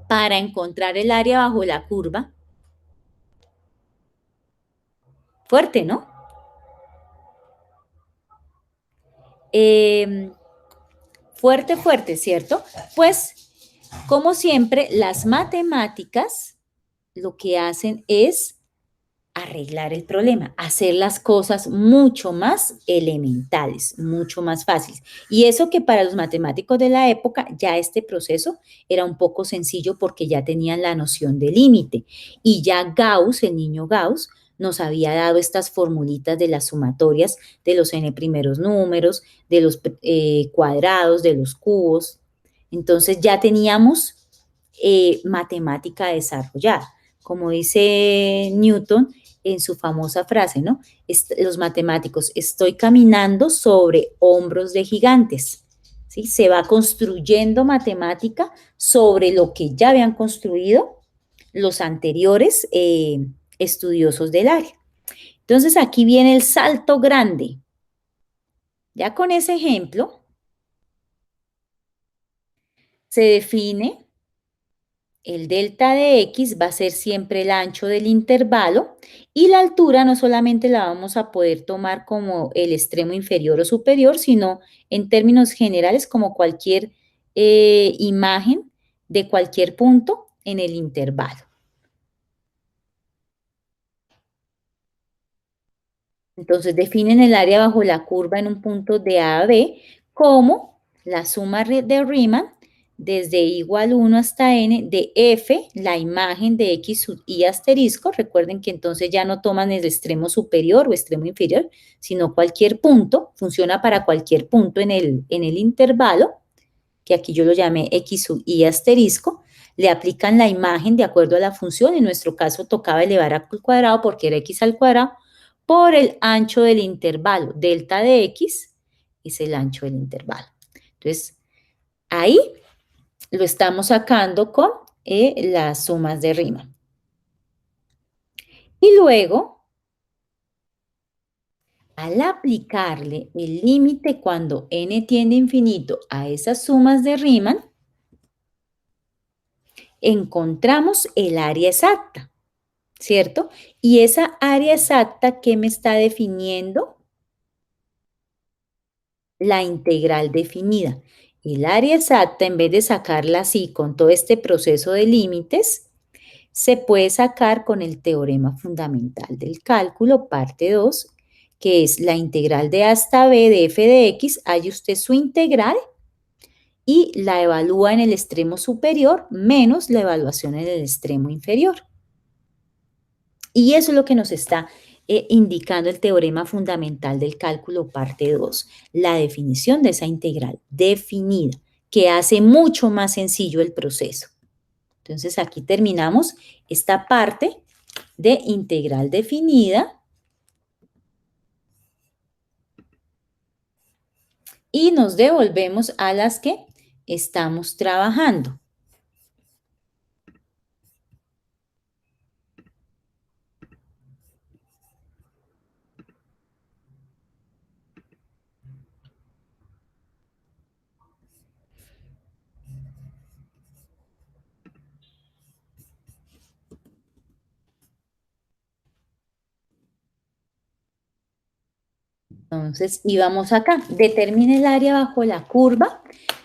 A: para encontrar el área bajo la curva? Fuerte, ¿no? Fuerte, fuerte, ¿cierto? Pues, como siempre, las matemáticas lo que hacen es arreglar el problema, hacer las cosas mucho más elementales, mucho más fáciles. Y eso que para los matemáticos de la época ya este proceso era un poco sencillo porque ya tenían la noción de límite. Y ya Gauss, el niño Gauss, nos había dado estas formulitas de las sumatorias de los n primeros números, de los cuadrados, de los cubos. Entonces ya teníamos matemática desarrollada. Como dice Newton, en su famosa frase, ¿no? Los matemáticos, estoy caminando sobre hombros de gigantes, ¿sí? Se va construyendo matemática sobre lo que ya habían construido los anteriores estudiosos del área. Entonces, aquí viene el salto grande. Ya con ese ejemplo, se define el delta de X va a ser siempre el ancho del intervalo y la altura no solamente la vamos a poder tomar como el extremo inferior o superior, sino en términos generales como cualquier imagen de cualquier punto en el intervalo. Entonces definen el área bajo la curva en un punto de A a B como la suma de Riemann desde igual 1 hasta n de f, la imagen de x sub y asterisco. Recuerden que entonces ya no toman el extremo superior o extremo inferior, sino cualquier punto, funciona para cualquier punto en el intervalo, que aquí yo lo llamé x sub y asterisco. Le aplican la imagen de acuerdo a la función, en nuestro caso tocaba elevar al cuadrado porque era x al cuadrado, por el ancho del intervalo. Delta de x es el ancho del intervalo. Entonces, ahí lo estamos sacando con las sumas de Riemann. Y luego, al aplicarle el límite cuando n tiende a infinito a esas sumas de Riemann, encontramos el área exacta, ¿cierto? Y esa área exacta, ¿qué me está definiendo? La integral definida. El área exacta, en vez de sacarla así con todo este proceso de límites, se puede sacar con el teorema fundamental del cálculo, parte 2, que es la integral de A hasta B de f de x. Halle usted su integral y la evalúa en el extremo superior menos la evaluación en el extremo inferior. Y eso es lo que nos está indicando el teorema fundamental del cálculo parte 2, la definición de esa integral definida, que hace mucho más sencillo el proceso. Entonces, aquí terminamos esta parte de integral definida y nos devolvemos a las que estamos trabajando. Entonces, íbamos acá. Determine el área bajo la curva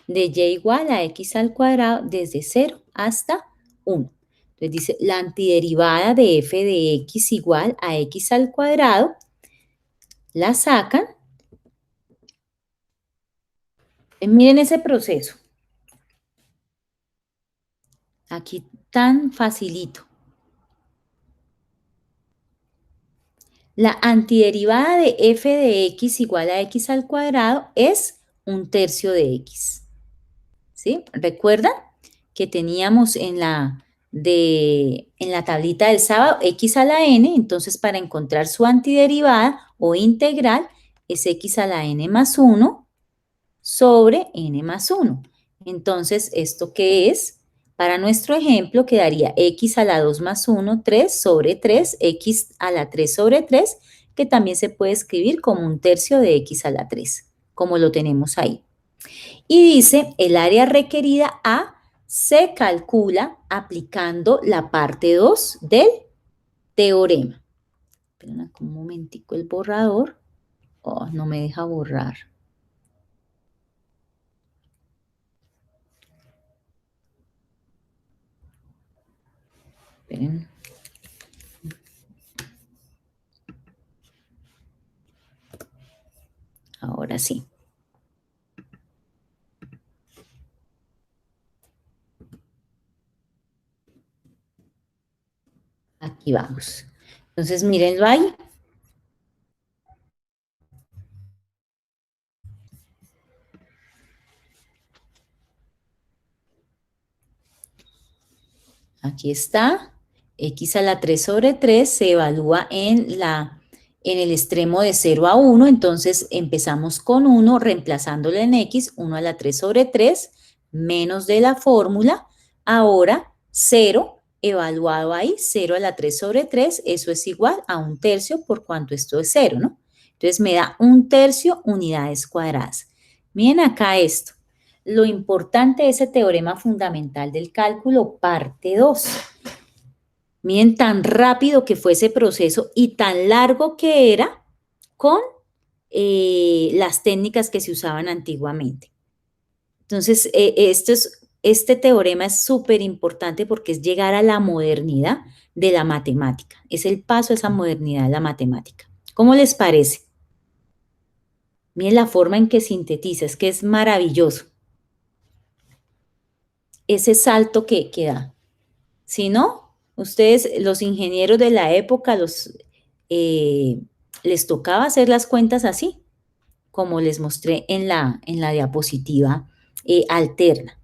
A: de y igual a x al cuadrado desde 0 hasta 1. Entonces dice, la antiderivada de f de x igual a x al cuadrado, la sacan. Miren ese proceso. Aquí tan facilito. La antiderivada de f de x igual a x al cuadrado es 1/3 de x. ¿Sí? ¿Recuerdan que teníamos en la tablita del sábado x a la n? Entonces, para encontrar su antiderivada o integral es x a la n más 1 sobre n más 1. Entonces, ¿esto qué es? Para nuestro ejemplo quedaría x a la 2 más 1, 3 sobre 3, x a la 3 sobre 3, que también se puede escribir como 1/3 de x a la 3, como lo tenemos ahí. Y dice, el área requerida A se calcula aplicando la parte 2 del teorema. Esperen un momentico el borrador. Oh, no me deja borrar. Esperen. Ahora sí. Aquí vamos. Entonces, mírenlo ahí. Aquí está. X a la 3 sobre 3 se evalúa en el extremo de 0 a 1. Entonces, empezamos con 1, reemplazándolo en x, 1 a la 3 sobre 3, menos de la fórmula. Ahora, 0, evaluado ahí, 0 a la 3 sobre 3, eso es igual a 1/3 por cuanto esto es 0, ¿no? Entonces, me da 1/3 unidades cuadradas. Miren acá esto. Lo importante de ese teorema fundamental del cálculo, parte 2. Miren tan rápido que fue ese proceso y tan largo que era con las técnicas que se usaban antiguamente. Entonces, este teorema es súper importante porque es llegar a la modernidad de la matemática. Es el paso a esa modernidad de la matemática. ¿Cómo les parece? Miren la forma en que sintetiza, es que es maravilloso. Ese salto que da. Si no, ustedes, los ingenieros de la época, les tocaba hacer las cuentas así, como les mostré en la diapositiva alterna.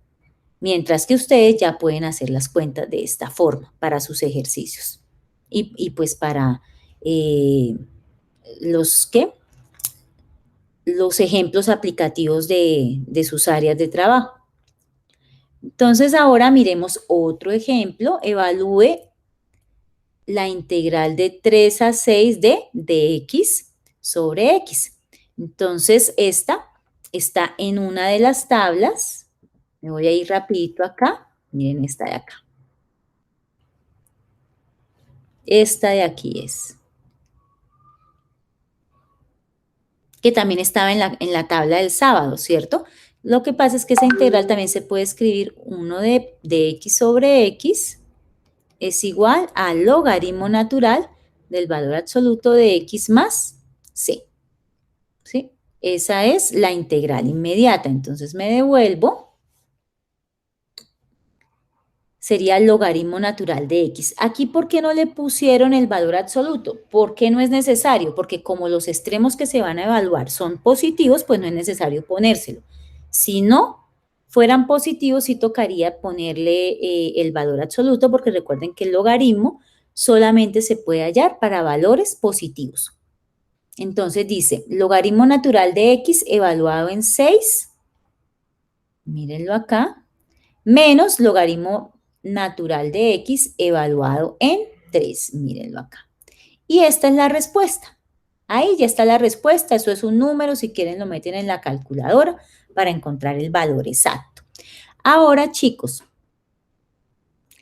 A: Mientras que ustedes ya pueden hacer las cuentas de esta forma para sus ejercicios. Y pues para ¿qué? Los ejemplos aplicativos de sus áreas de trabajo. Entonces, ahora miremos otro ejemplo. Evalúe la integral de 3 a 6 de x sobre x. Entonces, esta está en una de las tablas. Me voy a ir rapidito acá. Miren esta de acá. Esta de aquí es. Que también estaba en la tabla del sábado, ¿cierto? Lo que pasa es que esa integral también se puede escribir 1 de x sobre x es igual al logaritmo natural del valor absoluto de x más c. ¿Sí? Esa es la integral inmediata. Entonces me devuelvo. Sería el logaritmo natural de x. Aquí, ¿por qué no le pusieron el valor absoluto? ¿Por qué no es necesario? Porque como los extremos que se van a evaluar son positivos, pues no es necesario ponérselo. Si no fueran positivos, sí tocaría ponerle el valor absoluto, porque recuerden que el logaritmo solamente se puede hallar para valores positivos. Entonces dice, logaritmo natural de x evaluado en 6, mírenlo acá, menos logaritmo natural de x evaluado en 3, mírenlo acá. Y esta es la respuesta. Ahí ya está la respuesta, eso es un número, si quieren lo meten en la calculadora para encontrar el valor exacto. Ahora, chicos,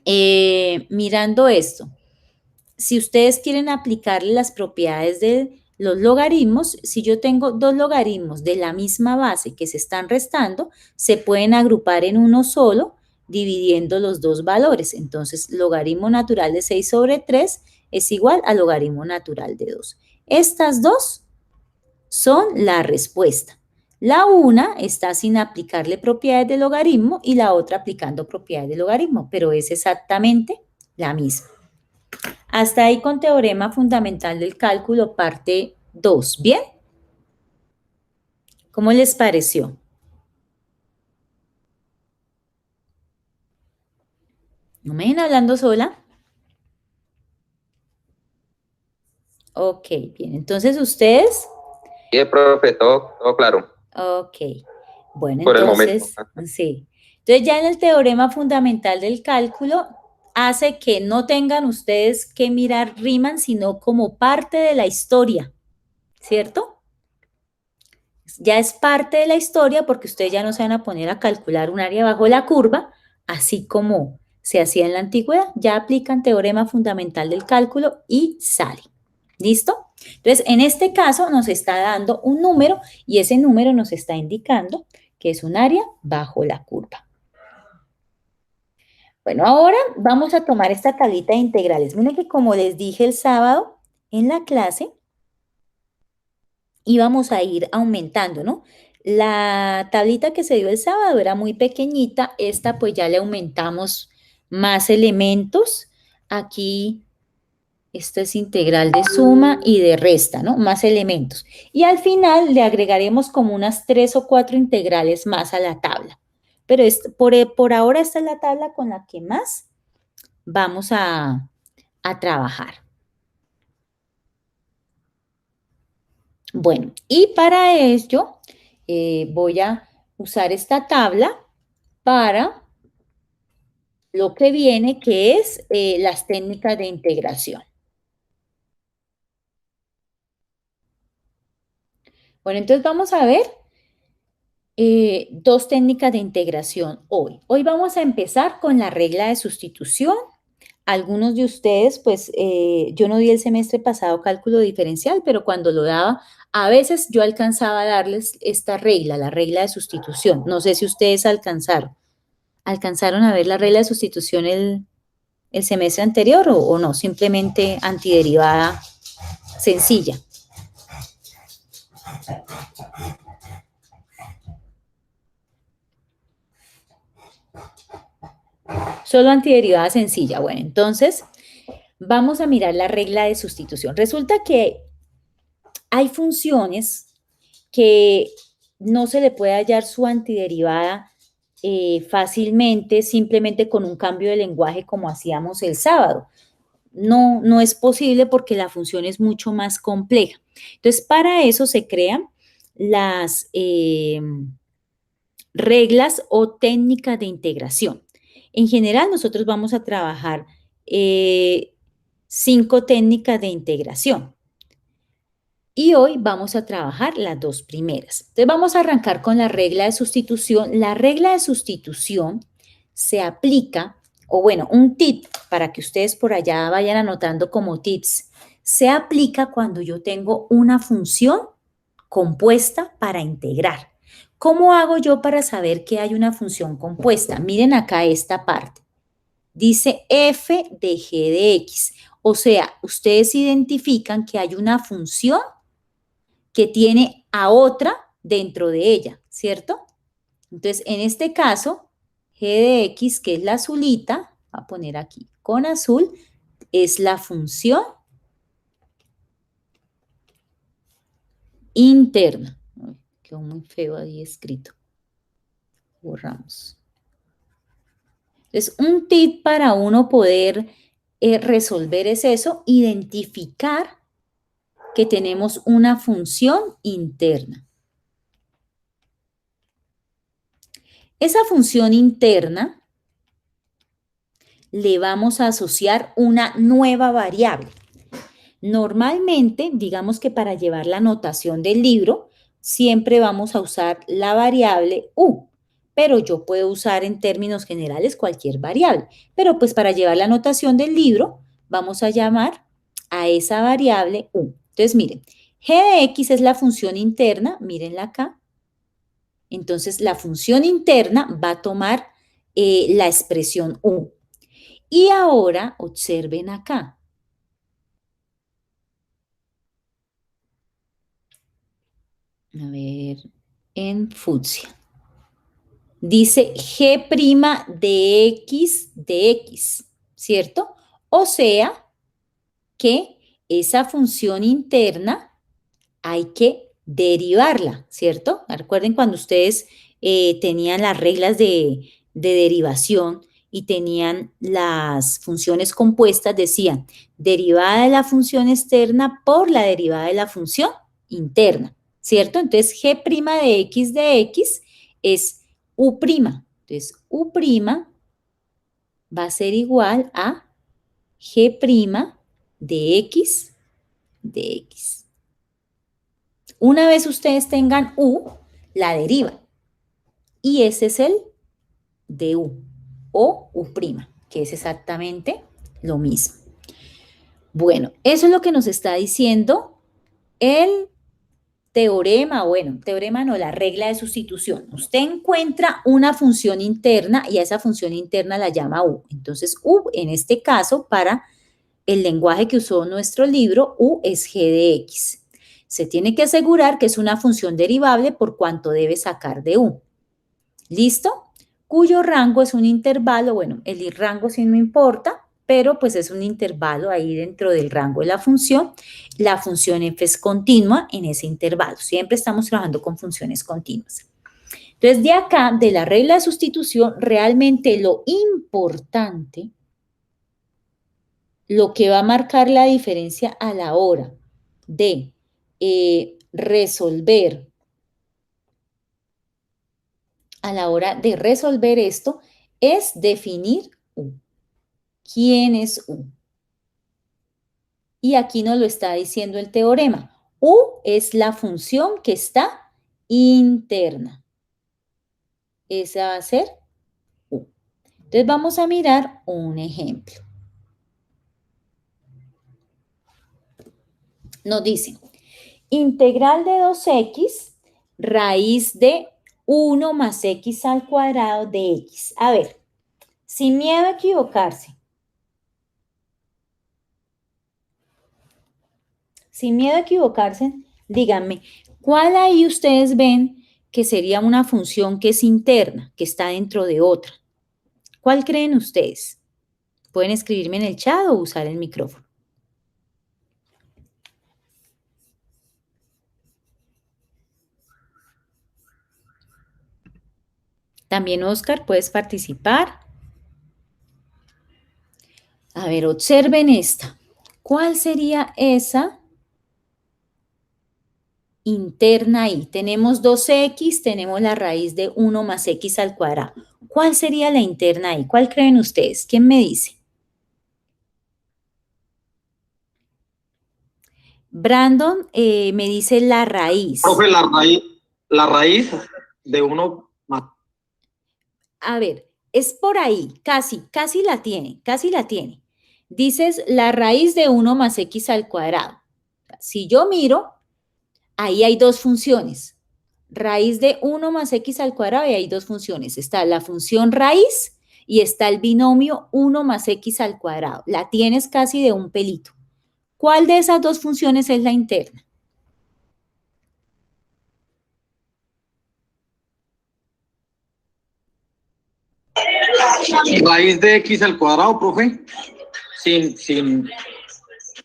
A: mirando esto, si ustedes quieren aplicarle las propiedades los logaritmos, si yo tengo dos logaritmos de la misma base que se están restando, se pueden agrupar en uno solo dividiendo los dos valores. Entonces, logaritmo natural de 6 sobre 3 es igual a logaritmo natural de 2. Estas dos son la respuesta. La una está sin aplicarle propiedades de logaritmo y la otra aplicando propiedades de logaritmo, pero es exactamente la misma. Hasta ahí con teorema fundamental del cálculo, parte 2. ¿Bien? ¿Cómo les pareció? ¿No me ven hablando sola? Ok, bien. Entonces, ustedes.
B: Y el profe, todo claro,
A: Ok. Bueno,
B: por el momento.
A: entonces, sí. Entonces, ya en el teorema fundamental del cálculo, hace que no tengan ustedes que mirar Riemann, sino como parte de la historia, ¿cierto? Ya es parte de la historia porque ustedes ya no se van a poner a calcular un área bajo la curva, así como se hacía en la antigüedad. Ya aplican teorema fundamental del cálculo y sale. ¿Listo? Entonces, en este caso nos está dando un número y ese número nos está indicando que es un área bajo la curva. Bueno, ahora vamos a tomar esta tablita de integrales. Miren que como les dije el sábado en la clase, íbamos a ir aumentando, ¿no? La tablita que se dio el sábado era muy pequeñita, esta pues ya le aumentamos más elementos. Aquí, esto es integral de suma y de resta, ¿no? Más elementos. Y al final le agregaremos como unas 3 o 4 integrales más a la tabla. Pero por ahora esta es la tabla con la que más vamos a trabajar. Bueno, y para ello voy a usar esta tabla para lo que viene, que es las técnicas de integración. Bueno, entonces vamos a ver dos técnicas de integración hoy. Hoy vamos a empezar con la regla de sustitución. Algunos de ustedes, pues yo no di el semestre pasado cálculo diferencial, pero cuando lo daba, a veces yo alcanzaba a darles esta regla, la regla de sustitución. No sé si ustedes alcanzaron a ver la regla de sustitución el semestre anterior o no, simplemente antiderivada sencilla. Solo antiderivada sencilla. Bueno, entonces vamos a mirar la regla de sustitución. Resulta que hay funciones que no se le puede hallar su antiderivada fácilmente, simplemente con un cambio de lenguaje como hacíamos el sábado. No, no es posible porque la función es mucho más compleja. Entonces, para eso se crean las reglas o técnicas de integración. En general, nosotros vamos a trabajar 5 técnicas de integración. Y hoy vamos a trabajar las dos primeras. Entonces vamos a arrancar con la regla de sustitución. La regla de sustitución se aplica, o bueno, un tip para que ustedes por allá vayan anotando como tips, se aplica cuando yo tengo una función compuesta para integrar. ¿Cómo hago yo para saber que hay una función compuesta? Miren acá esta parte. Dice f de g de x. O sea, ustedes identifican que hay una función que tiene a otra dentro de ella, ¿cierto? Entonces, en este caso, g de x, que es la azulita, voy a poner aquí con azul, es la función interna. Ay, quedó muy feo ahí escrito. Borramos. Entonces, un tip para uno poder resolver es eso, identificar que tenemos una función interna. Esa función interna le vamos a asociar una nueva variable. Normalmente, digamos que para llevar la notación del libro, siempre vamos a usar la variable u, pero yo puedo usar en términos generales cualquier variable. Pero pues para llevar la notación del libro, vamos a llamar a esa variable u. Entonces, miren, G de X es la función interna, mírenla acá. Entonces, la función interna va a tomar la expresión U. Y ahora, observen acá. A ver, en fucsia. Dice G' de X, ¿cierto? O sea, que esa función interna hay que derivarla, ¿cierto? Recuerden cuando ustedes tenían las reglas de derivación y tenían las funciones compuestas, decían derivada de la función externa por la derivada de la función interna, ¿cierto? Entonces, G' de X es U'. Entonces, U' va a ser igual a G' de X. Una vez ustedes tengan U, la derivan. Y ese es el de U o U', que es exactamente lo mismo. Bueno, eso es lo que nos está diciendo el teorema, bueno, teorema no, la regla de sustitución. Usted encuentra una función interna y a esa función interna la llama U. Entonces, U, en este caso, para el lenguaje que usó nuestro libro, U es G de X. Se tiene que asegurar que es una función derivable por cuanto debe sacar de U. ¿Listo? Cuyo rango es un intervalo, bueno, el rango sí no importa, pero pues es un intervalo ahí dentro del rango de la función. La función f es continua en ese intervalo. Siempre estamos trabajando con funciones continuas. Entonces, de acá, de la regla de sustitución, realmente lo importante, lo que va a marcar la diferencia a la hora de resolver esto es definir U. ¿Quién es U? Y aquí nos lo está diciendo el teorema. U es la función que está interna. Esa va a ser U. Entonces vamos a mirar un ejemplo. Nos dice, integral de 2x, raíz de 1 más x al cuadrado de x. A ver, sin miedo a equivocarse. Sin miedo a equivocarse, díganme, ¿cuál ahí ustedes ven que sería una función que es interna, que está dentro de otra? ¿Cuál creen ustedes? Pueden escribirme en el chat o usar el micrófono. También, Oscar, puedes participar. A ver, observen esta. ¿Cuál sería esa interna ahí? Tenemos 2x, tenemos la raíz de 1 más x al cuadrado. ¿Cuál sería la interna ahí? ¿Cuál creen ustedes? ¿Quién me dice? Brandon me dice la raíz.
C: Profe, la raíz de 1 más.
A: A ver, es por ahí, casi la tiene, casi la tiene. Dices la raíz de 1 más x al cuadrado. Si yo miro, ahí hay dos funciones. Raíz de 1 más x al cuadrado y hay dos funciones. Está la función raíz y está el binomio 1 más x al cuadrado. La tienes casi de un pelito. ¿Cuál de esas dos funciones es la interna?
C: Raíz de x al cuadrado, profe.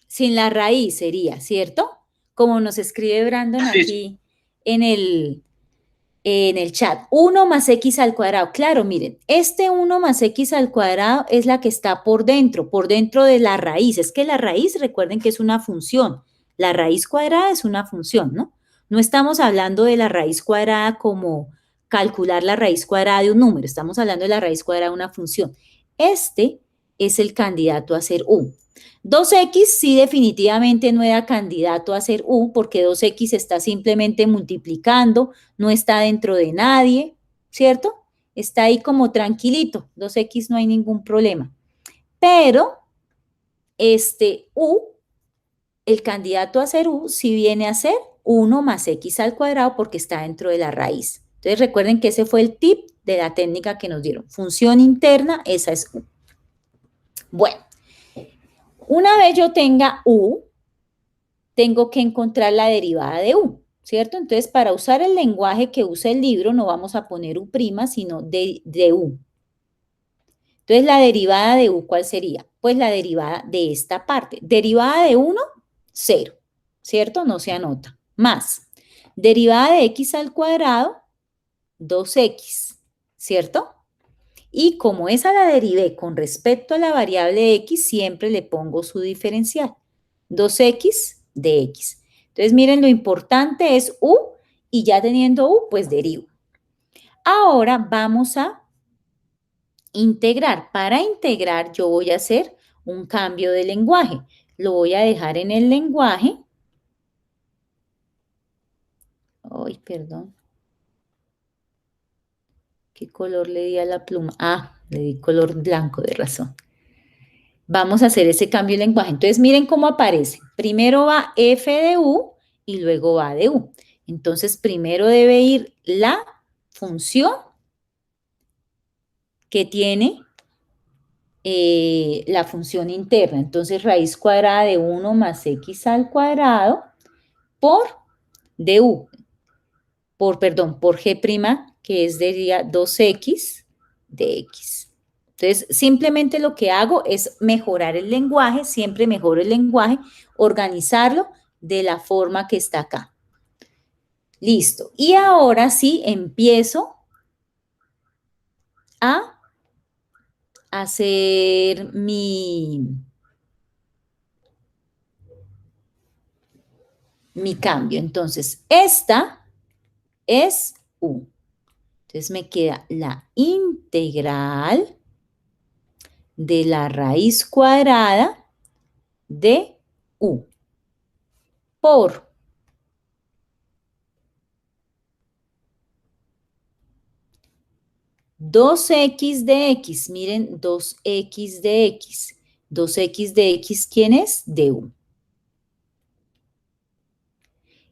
C: Sin
A: la raíz sería, ¿cierto? Como nos escribe Brandon aquí en el chat. 1 más x al cuadrado. Claro, miren, este 1 más x al cuadrado es la que está por dentro de la raíz. Es que la raíz, recuerden que es una función. La raíz cuadrada es una función, ¿no? No estamos hablando de la raíz cuadrada como calcular la raíz cuadrada de un número. Estamos hablando de la raíz cuadrada de una función. Este es el candidato a ser U. 2x sí definitivamente no era candidato a ser U porque 2x está simplemente multiplicando, no está dentro de nadie, ¿cierto? Está ahí como tranquilito, 2x no hay ningún problema. Pero este U el candidato a ser U sí viene a ser 1 más x al cuadrado porque está dentro de la raíz. Entonces recuerden que ese fue el tip de la técnica que nos dieron. Función interna, esa es U. Bueno, una vez yo tenga U, tengo que encontrar la derivada de U, ¿cierto? Entonces, para usar el lenguaje que usa el libro, no vamos a poner U', sino de U. Entonces, la derivada de U, ¿cuál sería? Pues la derivada de esta parte. Derivada de 1, 0, ¿cierto? No se anota. Más, derivada de x al cuadrado, 2x, ¿cierto? Y como esa la derivé con respecto a la variable x, siempre le pongo su diferencial. 2x de x. Entonces, miren, lo importante es u, y ya teniendo u, pues derivo. Ahora vamos a integrar. Para integrar yo voy a hacer un cambio de lenguaje. Lo voy a dejar en el lenguaje. Ay, perdón. ¿Qué color le di a la pluma? Ah, le di color blanco, de razón. Vamos a hacer ese cambio de lenguaje. Entonces, miren cómo aparece. Primero va f de u y luego va de u. Entonces, primero debe ir la función que tiene la función interna. Entonces, raíz cuadrada de 1 más x al cuadrado por du, por g', que sería 2x de x. Entonces, simplemente lo que hago es mejorar el lenguaje, siempre mejoro el lenguaje, organizarlo de la forma que está acá. Listo. Y ahora sí empiezo a hacer mi cambio. Entonces, esta es u. Entonces, me queda la integral de la raíz cuadrada de u por 2x de x. Miren, 2x de x. 2x de x, ¿quién es? De u.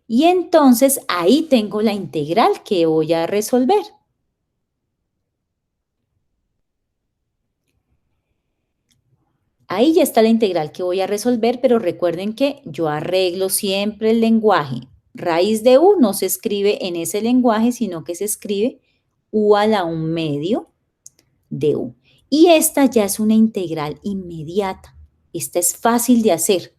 A: Y entonces ahí tengo la integral que voy a resolver. Ahí ya está la integral que voy a resolver, pero recuerden que yo arreglo siempre el lenguaje. Raíz de u no se escribe en ese lenguaje, sino que se escribe u a la 1/2 de u. Y esta ya es una integral inmediata. Esta es fácil de hacer.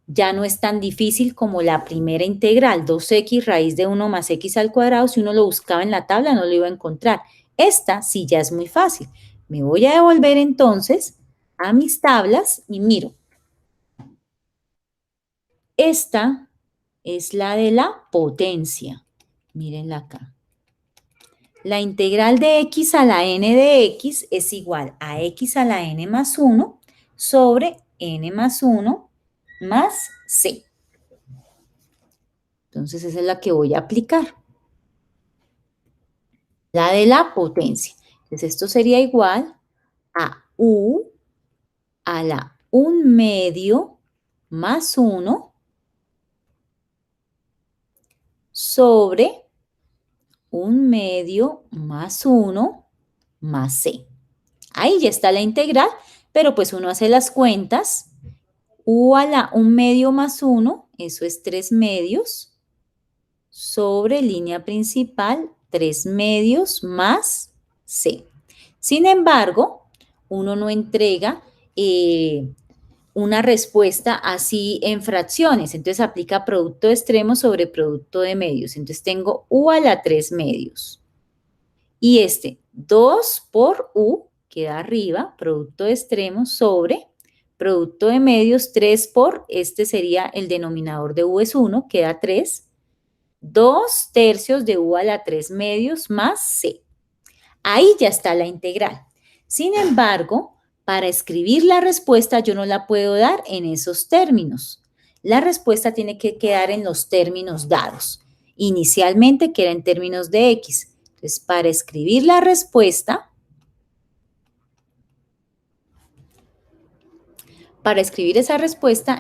A: Ya no es tan difícil como la primera integral, 2x raíz de 1 más x al cuadrado. Si uno lo buscaba en la tabla, no lo iba a encontrar. Esta sí ya es muy fácil. Me voy a devolver entonces a mis tablas y miro. Esta es la de la potencia. Mírenla acá. La integral de x a la n de x es igual a x a la n más 1 sobre n más 1 más c. Entonces, esa es la que voy a aplicar. La de la potencia. Entonces, esto sería igual a u a la 1/2 más 1 sobre 1/2 más 1 más c. Ahí ya está la integral, pero pues uno hace las cuentas. U a la 1/2 más 1, eso es 3/2, sobre línea principal, 3/2 más c. Sin embargo, uno no entrega una respuesta así en fracciones. Entonces, aplica producto de extremos sobre producto de medios. Entonces, tengo u a la 3/2. Y este 2 por u queda arriba, producto de extremos, sobre producto de medios, 3 por, este sería el denominador de u es 1, queda 3. 2/3 de u a la 3/2 más c. Ahí ya está la integral. Sin embargo, para escribir la respuesta yo no la puedo dar en esos términos. La respuesta tiene que quedar en los términos dados. Inicialmente queda en términos de x. Entonces, para escribir la respuesta,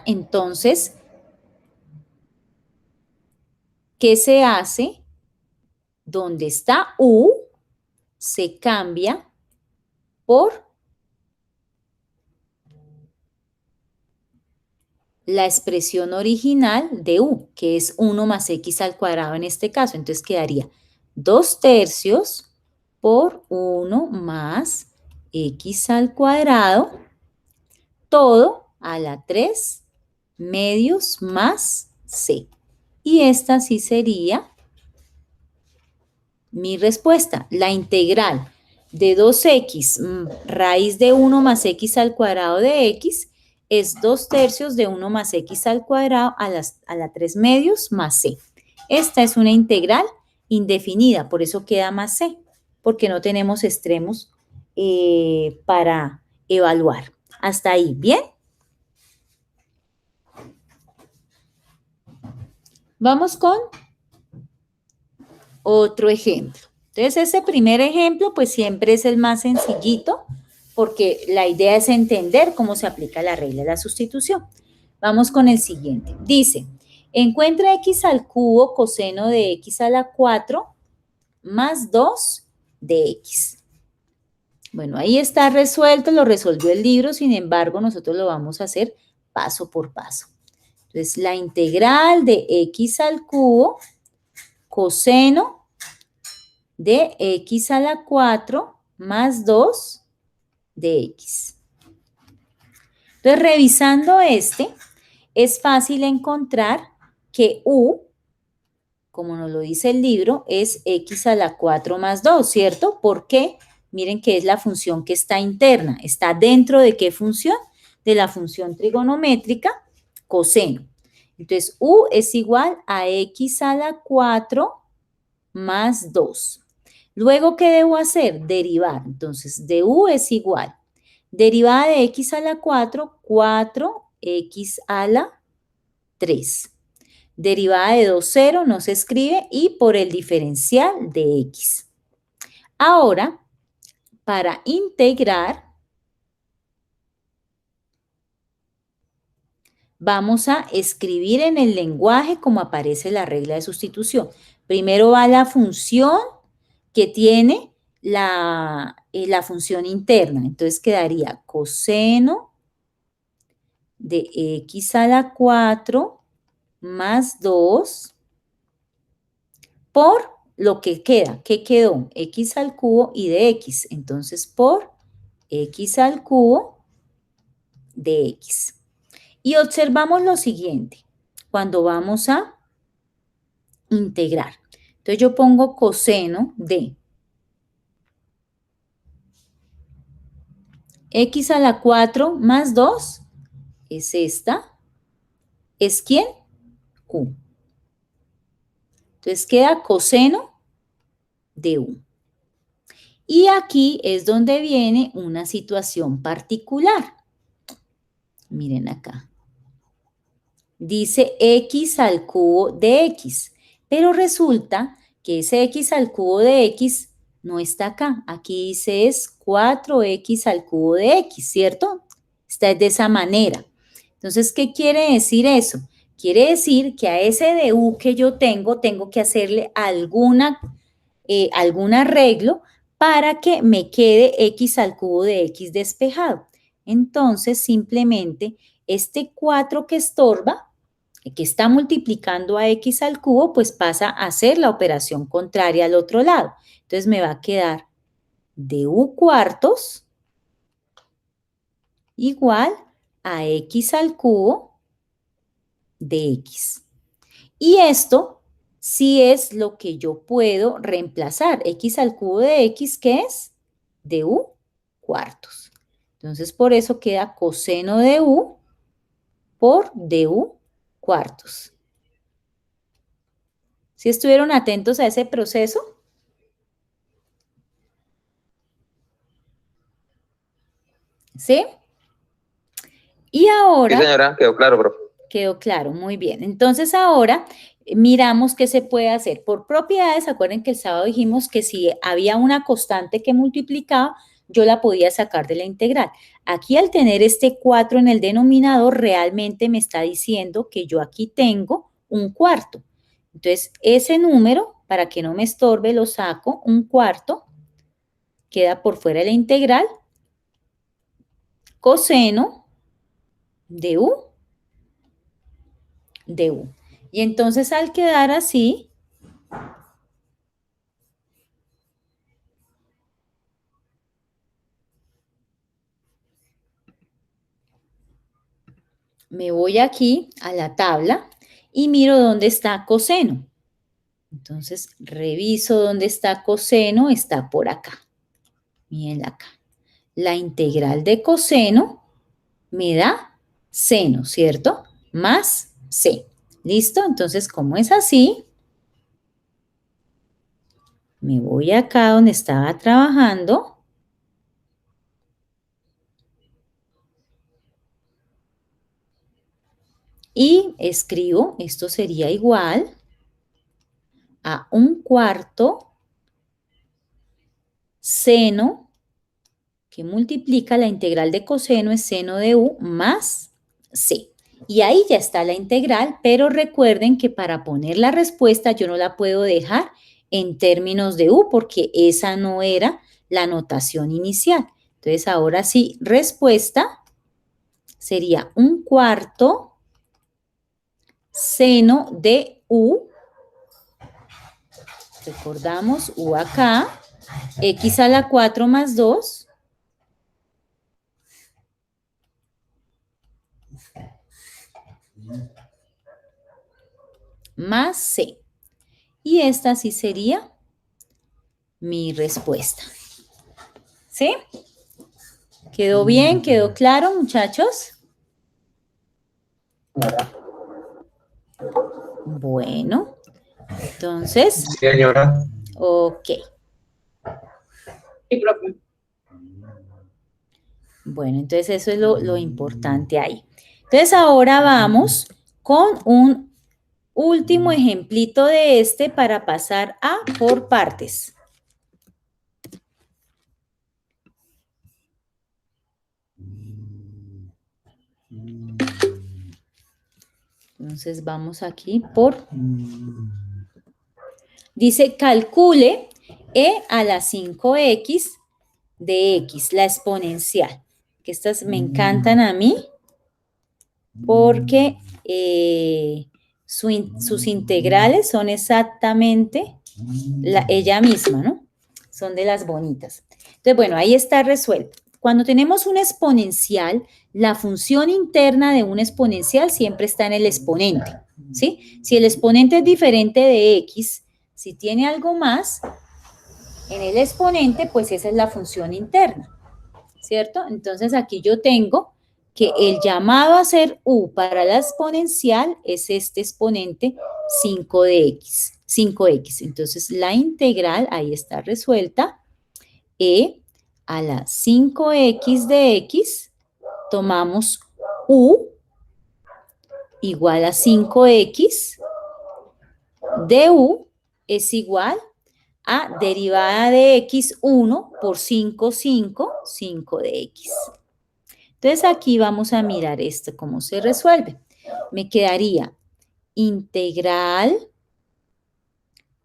A: entonces ¿Qué se hace? Donde está u, se cambia por la expresión original de u, que es 1 más x al cuadrado en este caso. Entonces quedaría 2/3 por 1 más x al cuadrado, todo a la 3/2 más c. Y esta sí sería mi respuesta. La integral de 2x raíz de 1 más x al cuadrado de x es 2/3 de 1 más x al cuadrado a la 3/2 más c. Esta es una integral indefinida, por eso queda más c, porque no tenemos extremos para evaluar. Hasta ahí, ¿bien? Vamos con otro ejemplo. Entonces, ese primer ejemplo, pues siempre es el más sencillito, porque la idea es entender cómo se aplica la regla de la sustitución. Vamos con el siguiente. Dice, encuentra x al cubo coseno de x a la 4 más 2 de x. Bueno, ahí está resuelto, lo resolvió el libro, sin embargo, nosotros lo vamos a hacer paso por paso. Entonces, la integral de x al cubo coseno de x a la 4 más 2 de x. Entonces, revisando es fácil encontrar que u, como nos lo dice el libro, es x a la 4 más 2, ¿cierto? ¿Por qué? Miren que es la función que está interna. ¿Está dentro de qué función? De la función trigonométrica coseno. Entonces, u es igual a x a la 4 más 2. Luego, ¿qué debo hacer? Derivar. Entonces, de u es igual. Derivada de x a la 4, 4x a la 3. Derivada de 2, 0, no se escribe, y por el diferencial de x. Ahora, para integrar, vamos a escribir en el lenguaje como aparece la regla de sustitución. Primero va la función que tiene la función interna. Entonces quedaría coseno de x a la 4 más 2 por lo que queda. ¿Qué quedó? X al cubo y de x. Entonces por x al cubo de x. Y observamos lo siguiente, cuando vamos a integrar. Entonces yo pongo coseno de x a la 4 más 2, es esta. ¿Es quién? U. Entonces queda coseno de u. Y aquí es donde viene una situación particular. Miren acá. Dice x al cubo de x, pero resulta que ese x al cubo de x no está acá. Aquí dice es 4x al cubo de x, ¿cierto? Está de esa manera. Entonces, ¿qué quiere decir eso? Quiere decir que a ese de u que yo tengo que hacerle algún arreglo para que me quede x al cubo de x despejado. Entonces, simplemente este 4 que estorba, que está multiplicando a x al cubo, pues pasa a hacer la operación contraria al otro lado. Entonces me va a quedar de u cuartos igual a x al cubo de x. Y esto sí es lo que yo puedo reemplazar. X al cubo de x, ¿qué es? De u cuartos. Entonces, por eso queda coseno de u por du cuartos. ¿Sí estuvieron atentos a ese proceso? ¿Sí? Y ahora...
B: Sí, señora, quedó claro, profe.
A: Quedó claro, muy bien. Entonces ahora miramos qué se puede hacer. Por propiedades, acuerden que el sábado dijimos que si había una constante que multiplicaba, yo la podía sacar de la integral. Aquí al tener este 4 en el denominador, realmente me está diciendo que yo aquí tengo un cuarto. Entonces, ese número, para que no me estorbe, lo saco, 1/4, queda por fuera de la integral, coseno de u, de u. Y entonces, al quedar así, me voy aquí a la tabla y miro dónde está coseno. Entonces, reviso dónde está coseno, está por acá. Miren acá. La integral de coseno me da seno, ¿cierto? Más c. ¿Listo? Entonces, como es así, me voy acá donde estaba trabajando. Y escribo, esto sería igual a 1/4 seno, que multiplica la integral de coseno es seno de u más c. Y ahí ya está la integral, pero recuerden que para poner la respuesta yo no la puedo dejar en términos de u porque esa no era la notación inicial. Entonces ahora sí, respuesta sería 1/4 seno de u. Recordamos u acá, x a la 4 más 2. Más c. Y esta sí sería mi respuesta. ¿Sí? ¿Quedó bien? ¿Quedó claro, muchachos? Bueno, entonces,
B: Sí, señora.
A: ok.
D: Sí, profe.
A: Bueno, entonces eso es lo importante ahí. Entonces ahora vamos con un último ejemplito de este para pasar a por partes. Entonces vamos aquí por... Dice, calcule e a la 5x de x, la exponencial. Que estas me encantan a mí porque sus integrales son exactamente ella misma, ¿no? Son de las bonitas. Entonces, bueno, ahí está resuelto. Cuando tenemos una exponencial, la función interna de una exponencial siempre está en el exponente, ¿sí? Si el exponente es diferente de x, si tiene algo más en el exponente, pues esa es la función interna, ¿cierto? Entonces, aquí yo tengo que el llamado a ser u para la exponencial es este exponente 5 de x, 5x. Entonces, la integral, ahí está resuelta, e a la 5x de x, tomamos u igual a 5x de u es igual a derivada de x 1 por 5 de x. Entonces aquí vamos a mirar esto, cómo se resuelve. Me quedaría integral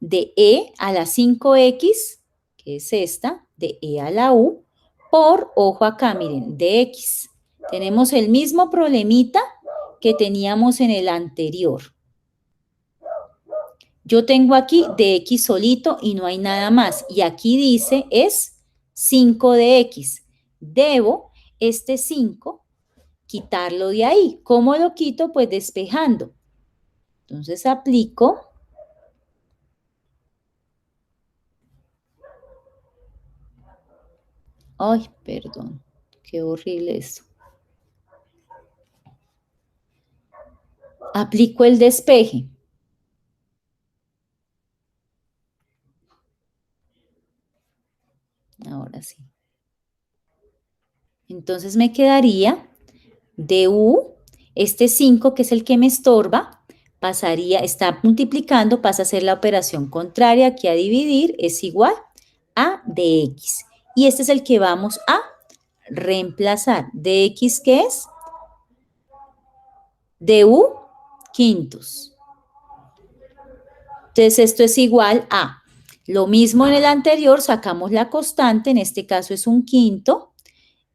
A: de e a la 5x, que es esta, de e a la u, por, ojo acá, miren, de x. Tenemos el mismo problemita que teníamos en el anterior. Yo tengo aquí de x solito y no hay nada más. Y aquí dice es 5 de x. Debo este 5 quitarlo de ahí. ¿Cómo lo quito? Pues despejando. Entonces aplico. Ay, perdón. Qué horrible esto. Aplico el despeje. Ahora sí. Entonces me quedaría de u, este 5 que es el que me estorba, pasaría, está multiplicando, pasa a ser la operación contraria, aquí a dividir, es igual a de x. Y este es el que vamos a reemplazar. ¿De x qué es? De u quintos. Entonces, esto es igual a lo mismo en el anterior, sacamos la constante, en este caso es 1/5,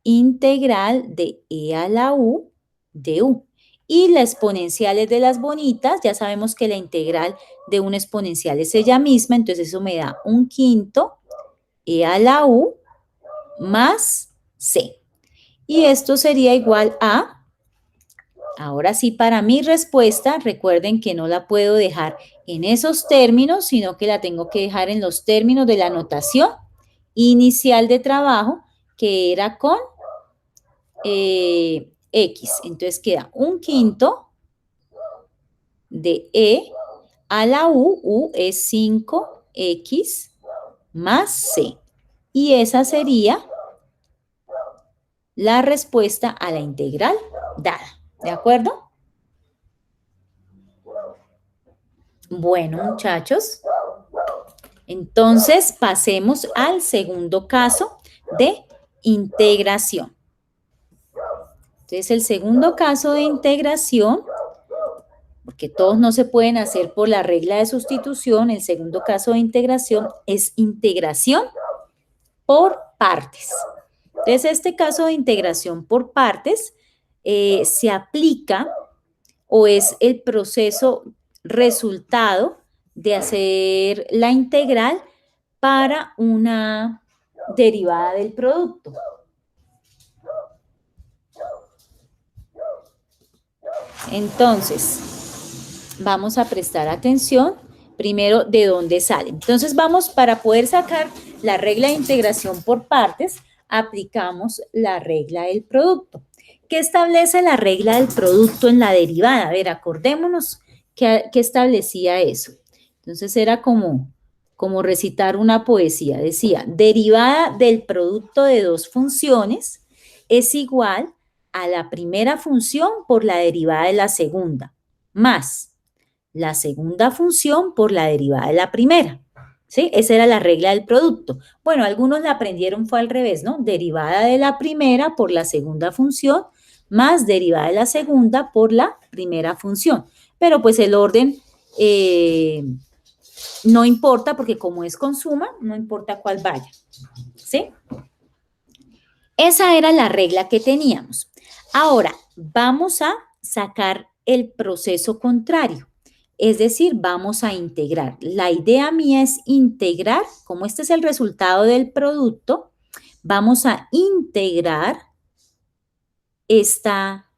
A: integral de e a la u de u. Y la exponencial es de las bonitas, ya sabemos que la integral de una exponencial es ella misma, entonces eso me da 1/5 e a la u más c. Y esto sería igual a, ahora sí, para mi respuesta, recuerden que no la puedo dejar en esos términos, sino que la tengo que dejar en los términos de la notación inicial de trabajo, que era con X. Entonces queda 1/5 de E a la U es 5X más C. Y esa sería la respuesta a la integral dada. ¿De acuerdo? Bueno, muchachos, entonces pasemos al segundo caso de integración. Entonces, el segundo caso de integración, porque todos no se pueden hacer por la regla de sustitución, el segundo caso de integración es integración por partes. Entonces, este caso de integración por partes se aplica o es el proceso resultado de hacer la integral para una derivada del producto. Entonces, vamos a prestar atención primero de dónde sale. Entonces, para poder sacar la regla de integración por partes, aplicamos la regla del producto. ¿Qué establece la regla del producto en la derivada? A ver, acordémonos qué establecía eso. Entonces, era como recitar una poesía. Decía, derivada del producto de dos funciones es igual a la primera función por la derivada de la segunda, más la segunda función por la derivada de la primera. ¿Sí? Esa era la regla del producto. Bueno, algunos la aprendieron fue al revés, ¿no? Derivada de la primera por la segunda función más derivada de la segunda por la primera función. Pero pues el orden no importa porque como es con suma, no importa cuál vaya. ¿Sí? Esa era la regla que teníamos. Ahora, vamos a sacar el proceso contrario. Es decir, vamos a integrar. La idea mía es integrar, como este es el resultado del producto, vamos a integrar esta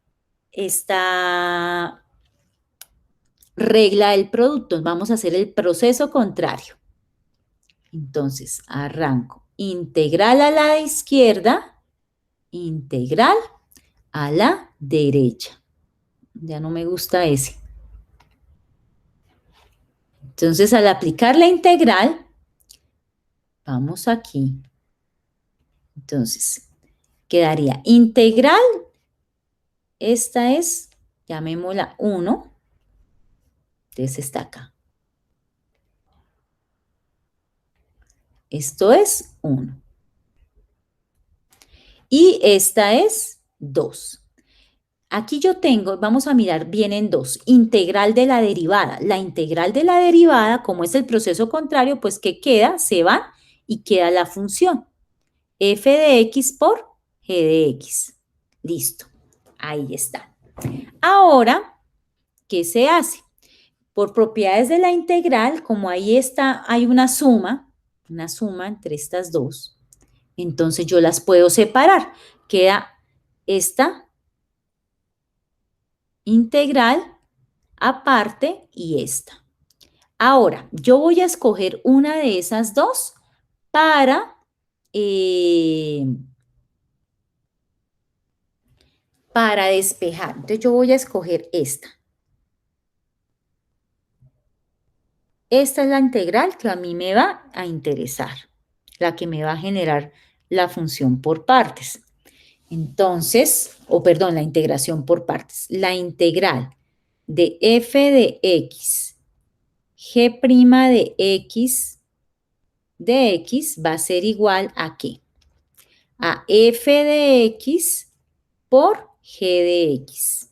A: regla del producto. Vamos a hacer el proceso contrario. Entonces, arranco. Integral a la izquierda, integral a la derecha. Ya no me gusta ese. Entonces, al aplicar la integral, vamos aquí. Entonces, quedaría integral, esta es, llamémosla 1, entonces está acá. Esto es 1. Y esta es 2. Aquí yo tengo, vamos a mirar bien en 2, integral de la derivada. La integral de la derivada, como es el proceso contrario, pues ¿qué queda? Se va y queda la función. F de X por G de X. Listo. Ahí está. Ahora, ¿qué se hace? Por propiedades de la integral, como ahí está, hay una suma entre estas dos. Entonces yo las puedo separar. Queda esta integral aparte y esta. Ahora, yo voy a escoger una de esas dos para despejar. Entonces yo voy a escoger esta. Esta es la integral que a mí me va a interesar, la que me va a generar la función por partes. Entonces, la integración por partes. La integral de f de x, g' de x va a ser igual a ¿qué? A f de x por g de x.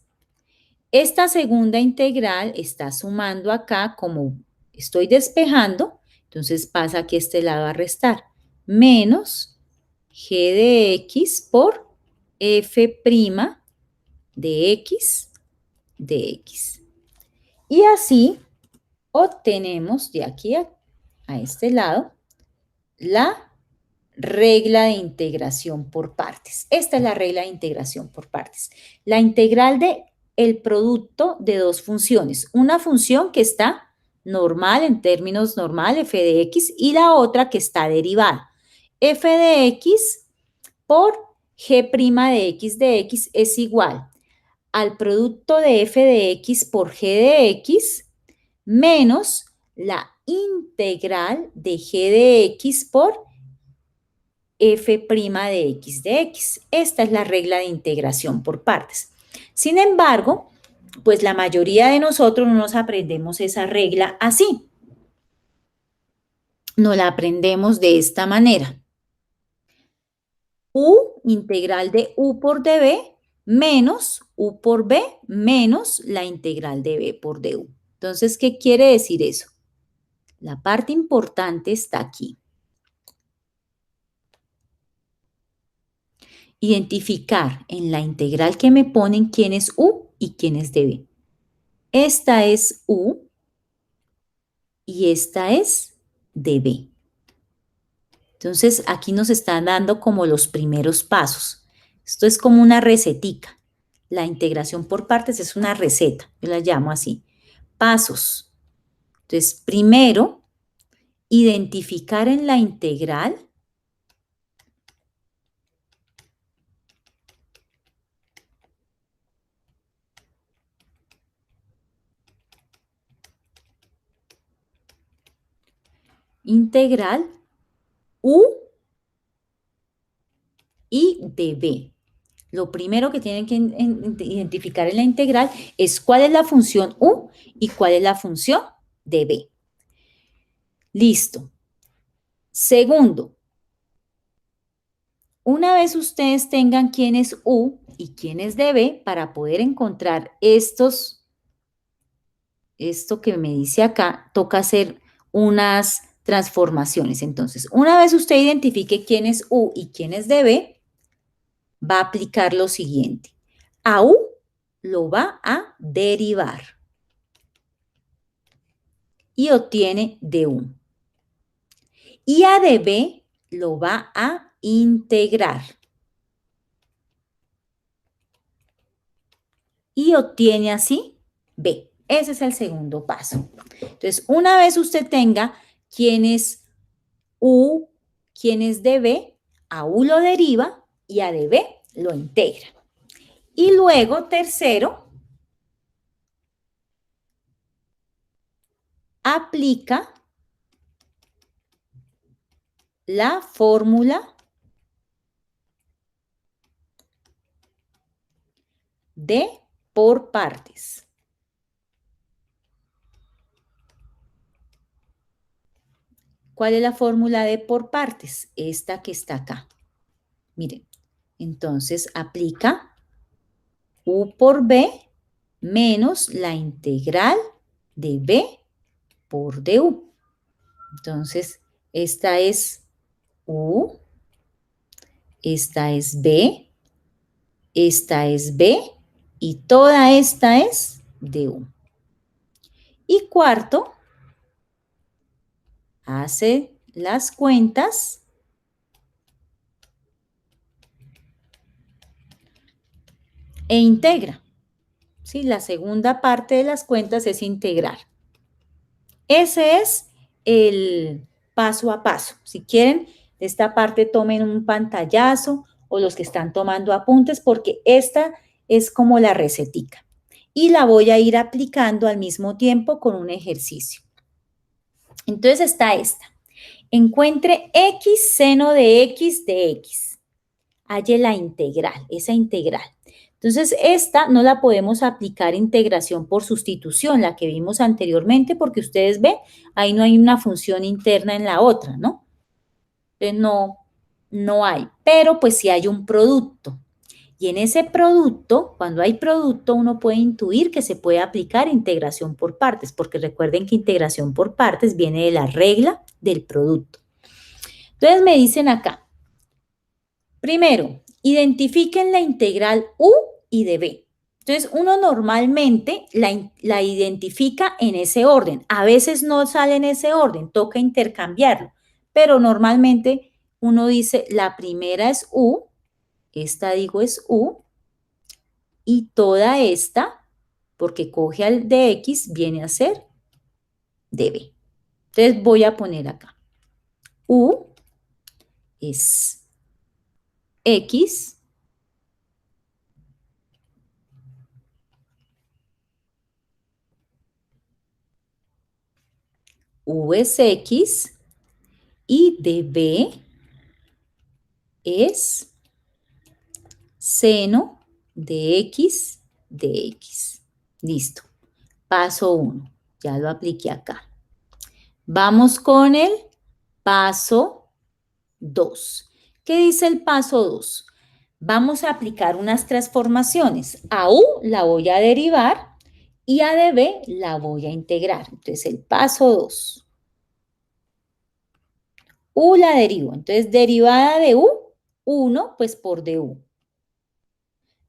A: Esta segunda integral está sumando acá como estoy despejando, entonces pasa aquí a este lado a restar. Menos g de x por f' de x de x. Y así obtenemos de aquí a este lado la regla de integración por partes. Esta es la regla de integración por partes. La integral de el producto de dos funciones. Una función que está normal, en términos normal, f de x, y la otra que está derivada. F de x por g' de x es igual al producto de f de x por g de x menos la integral de g de x por f' de x de x. Esta es la regla de integración por partes. Sin embargo, pues la mayoría de nosotros no nos aprendemos esa regla así. No la aprendemos de esta manera. U, integral de u por db, menos u por b, menos la integral de b por du. Entonces, ¿qué quiere decir eso? La parte importante está aquí. Identificar en la integral que me ponen quién es u y quién es db. Esta es u y esta es db. Entonces, aquí nos están dando como los primeros pasos. Esto es como una recetica. La integración por partes es una receta, yo la llamo así. Pasos. Entonces, primero, identificar en la integral u y db. Lo primero que tienen que identificar en la integral es cuál es la función u y cuál es la función db. Listo. Segundo, una vez ustedes tengan quién es u y quién es db, para poder encontrar esto que me dice acá, toca hacer unas transformaciones. Entonces, una vez usted identifique quién es u y quién es db, va a aplicar lo siguiente. A u lo va a derivar y obtiene du. Y a db lo va a integrar y obtiene así b. Ese es el segundo paso. Entonces, una vez usted tenga quién es u, quién es db, a u lo deriva y a db lo integra. Y luego, tercero, aplica la fórmula de por partes. ¿Cuál es la fórmula de por partes? Esta que está acá. Miren, entonces aplica u por b menos la integral de b por du. Entonces, esta es u, esta es b, esta es b y toda esta es du. Y cuarto, hace las cuentas e integra. ¿Sí? La segunda parte de las cuentas es integrar. Ese es el paso a paso. Si quieren, de esta parte tomen un pantallazo o los que están tomando apuntes porque esta es como la recetica. Y la voy a ir aplicando al mismo tiempo con un ejercicio. Entonces está esta. Encuentre x seno de x de x. Halle la integral, esa integral. Entonces, esta no la podemos aplicar integración por sustitución, la que vimos anteriormente, porque ustedes ven, ahí no hay una función interna en la otra, ¿no? Entonces, no hay, pero pues sí hay un producto. Y en ese producto, cuando hay producto, uno puede intuir que se puede aplicar integración por partes, porque recuerden que integración por partes viene de la regla del producto. Entonces me dicen acá, primero, identifiquen la integral U y de B. Entonces, uno normalmente la identifica en ese orden. A veces no sale en ese orden, toca intercambiarlo. Pero normalmente uno dice, la primera es U, esta digo es U, y toda esta, porque coge al de X, viene a ser de B. Entonces, voy a poner acá. U es X. U es X y de B es seno de X de X. Listo. Paso 1. Ya lo apliqué acá. Vamos con el paso 2. ¿Qué dice el paso 2? Vamos a aplicar unas transformaciones. A U la voy a derivar y a de B la voy a integrar. Entonces, el paso 2. U la derivo. Entonces, derivada de U, 1, pues por du.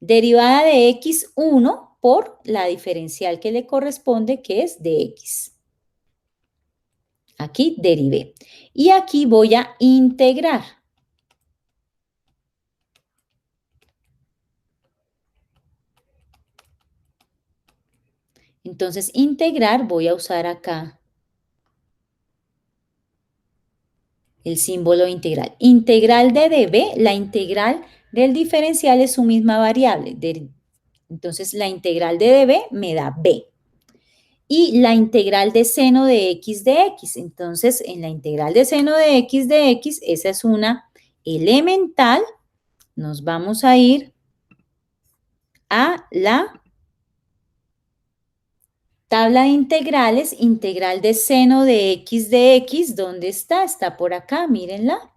A: Derivada de x1 por la diferencial que le corresponde, que es de x. Aquí derivé. Y aquí voy a integrar. Entonces, integrar, voy a usar acá el símbolo integral. Integral de db, la integral del diferencial es su misma variable. Entonces, la integral de db me da b. Y la integral de seno de x de x. Entonces, en la integral de seno de x, esa es una elemental. Nos vamos a ir a la tabla de integrales, integral de seno de x, ¿dónde está? Está por acá, mírenla.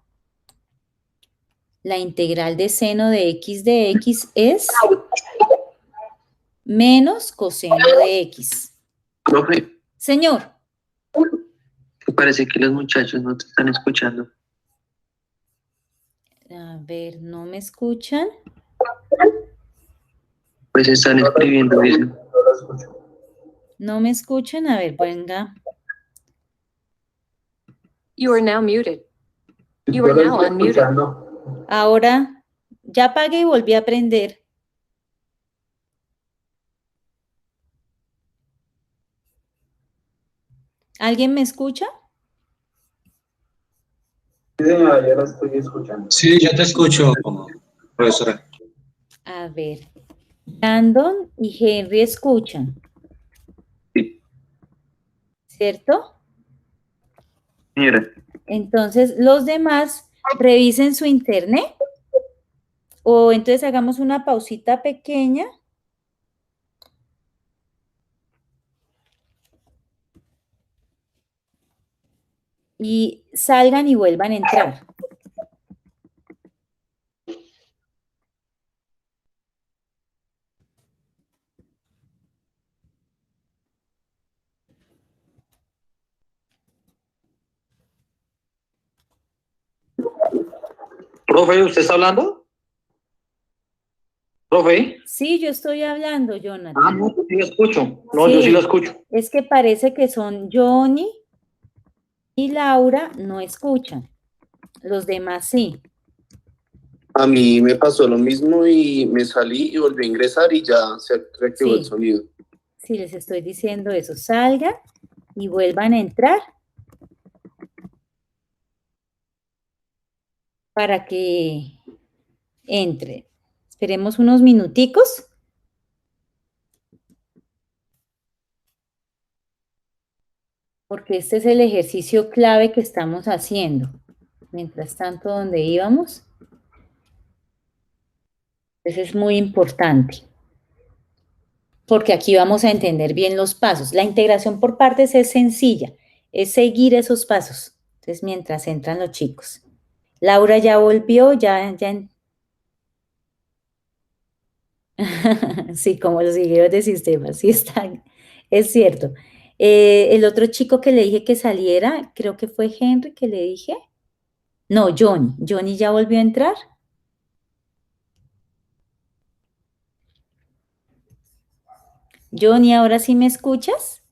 A: La integral de seno de x es menos coseno de x.
D: Profe,
A: Señor.
D: parece que los muchachos no te están escuchando.
A: A ver, ¿no me escuchan?
D: Pues están escribiendo eso.
A: ¿No me escuchan? A ver, venga.
E: You are now muted. You are now unmuted.
A: Ahora, ya apagué y volví a prender. ¿Alguien me escucha?
C: Sí, señora, ya la estoy escuchando.
F: Sí, yo te escucho, profesora.
A: A ver, Brandon y Henry escuchan.
D: Sí.
A: ¿Cierto?
D: Señora,
A: Entonces, los demás revisen su internet. O entonces hagamos una pausita pequeña. Y salgan y vuelvan a entrar.
C: Profe, ¿usted está hablando? Profe.
A: Sí, yo estoy hablando, Jonathan.
C: No, yo sí lo escucho. No,
A: Sí,
C: yo sí lo escucho.
A: es que parece que son Johnny y Laura no escuchan. Los demás sí.
G: A mí me pasó lo mismo y me salí y volví a ingresar y ya se reactivó el
A: Sí.
G: sonido.
A: Sí, les estoy diciendo eso. Salgan y vuelvan a entrar para que entre. Esperemos unos minuticos. Porque este es el ejercicio clave que estamos haciendo. Mientras tanto, ¿dónde íbamos? Eso es muy importante. Porque aquí vamos a entender bien los pasos. La integración por partes es sencilla, es seguir esos pasos. Entonces, mientras entran los chicos. Laura ya volvió, ya Sí, como los ingenieros de sistemas, sí están, es cierto. El otro chico que le dije que saliera, creo que fue Henry que le dije. No, Johnny. Johnny ya volvió a entrar. Johnny, ¿ahora sí me escuchas?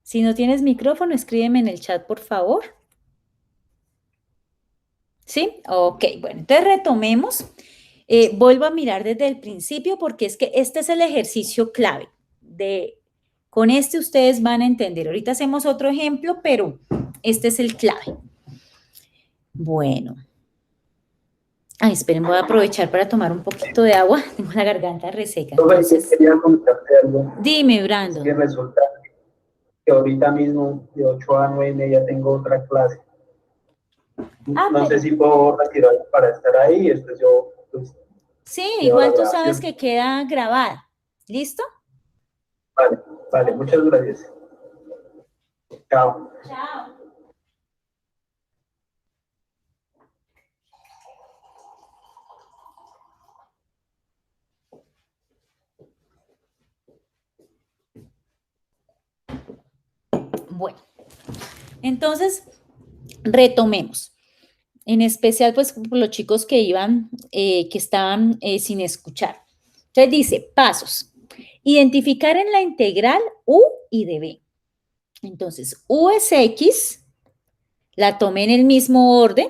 A: Si no tienes micrófono, escríbeme en el chat, por favor. ¿Sí? Ok, bueno, entonces retomemos. Vuelvo a mirar desde el principio porque es que este es el ejercicio clave. Con este ustedes van a entender. Ahorita hacemos otro ejemplo, pero este es el clave. Bueno. Ay, esperen, voy a aprovechar para tomar un poquito de agua. Tengo la garganta reseca. Entonces,
H: Quería contarte algo.
A: dime,
H: Es
A: Brandon.
H: que resulta que ahorita mismo de 8 a 9:30 tengo otra clase. No sé si puedo retirar para estar ahí. Después yo, pues,
A: Sí,
H: veo
A: igual
H: la
A: tú sabes
H: grabación.
A: que queda grabada. ¿Listo?
H: Vale, muchas gracias. Chao.
A: Chao. Bueno, entonces retomemos. En especial, pues, los chicos que iban, que estaban sin escuchar. Entonces dice, pasos. Identificar en la integral u y de b. Entonces, u es x, la tomé en el mismo orden,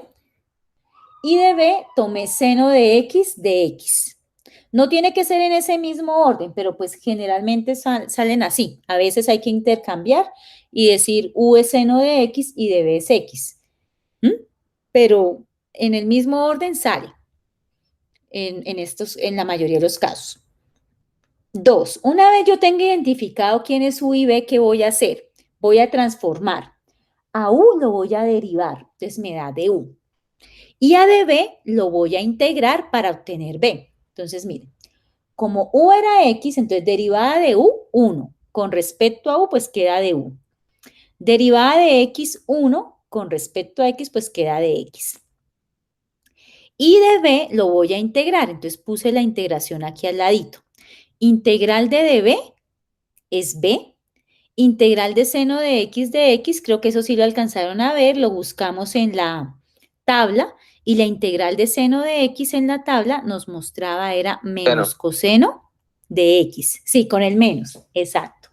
A: y de b tomé seno de x. No tiene que ser en ese mismo orden, pero pues generalmente salen así. A veces hay que intercambiar y decir u es seno de x y de b es x. Pero en el mismo orden sale en la mayoría de los casos. 2. Una vez yo tenga identificado quién es u y b, ¿qué voy a hacer? Voy a transformar. A u lo voy a derivar, entonces me da de u. Y a de b lo voy a integrar para obtener b. Entonces, miren, como u era x, entonces derivada de u, 1. Con respecto a u, pues queda de u. Derivada de x, 1. Con respecto a x, pues queda de x. Y de b lo voy a integrar, entonces puse la integración aquí al ladito. Integral de db es b. Integral de seno de x, creo que eso sí lo alcanzaron a ver, lo buscamos en la tabla, y la integral de seno de x en la tabla nos mostraba era menos coseno de x. Sí, con el menos, exacto.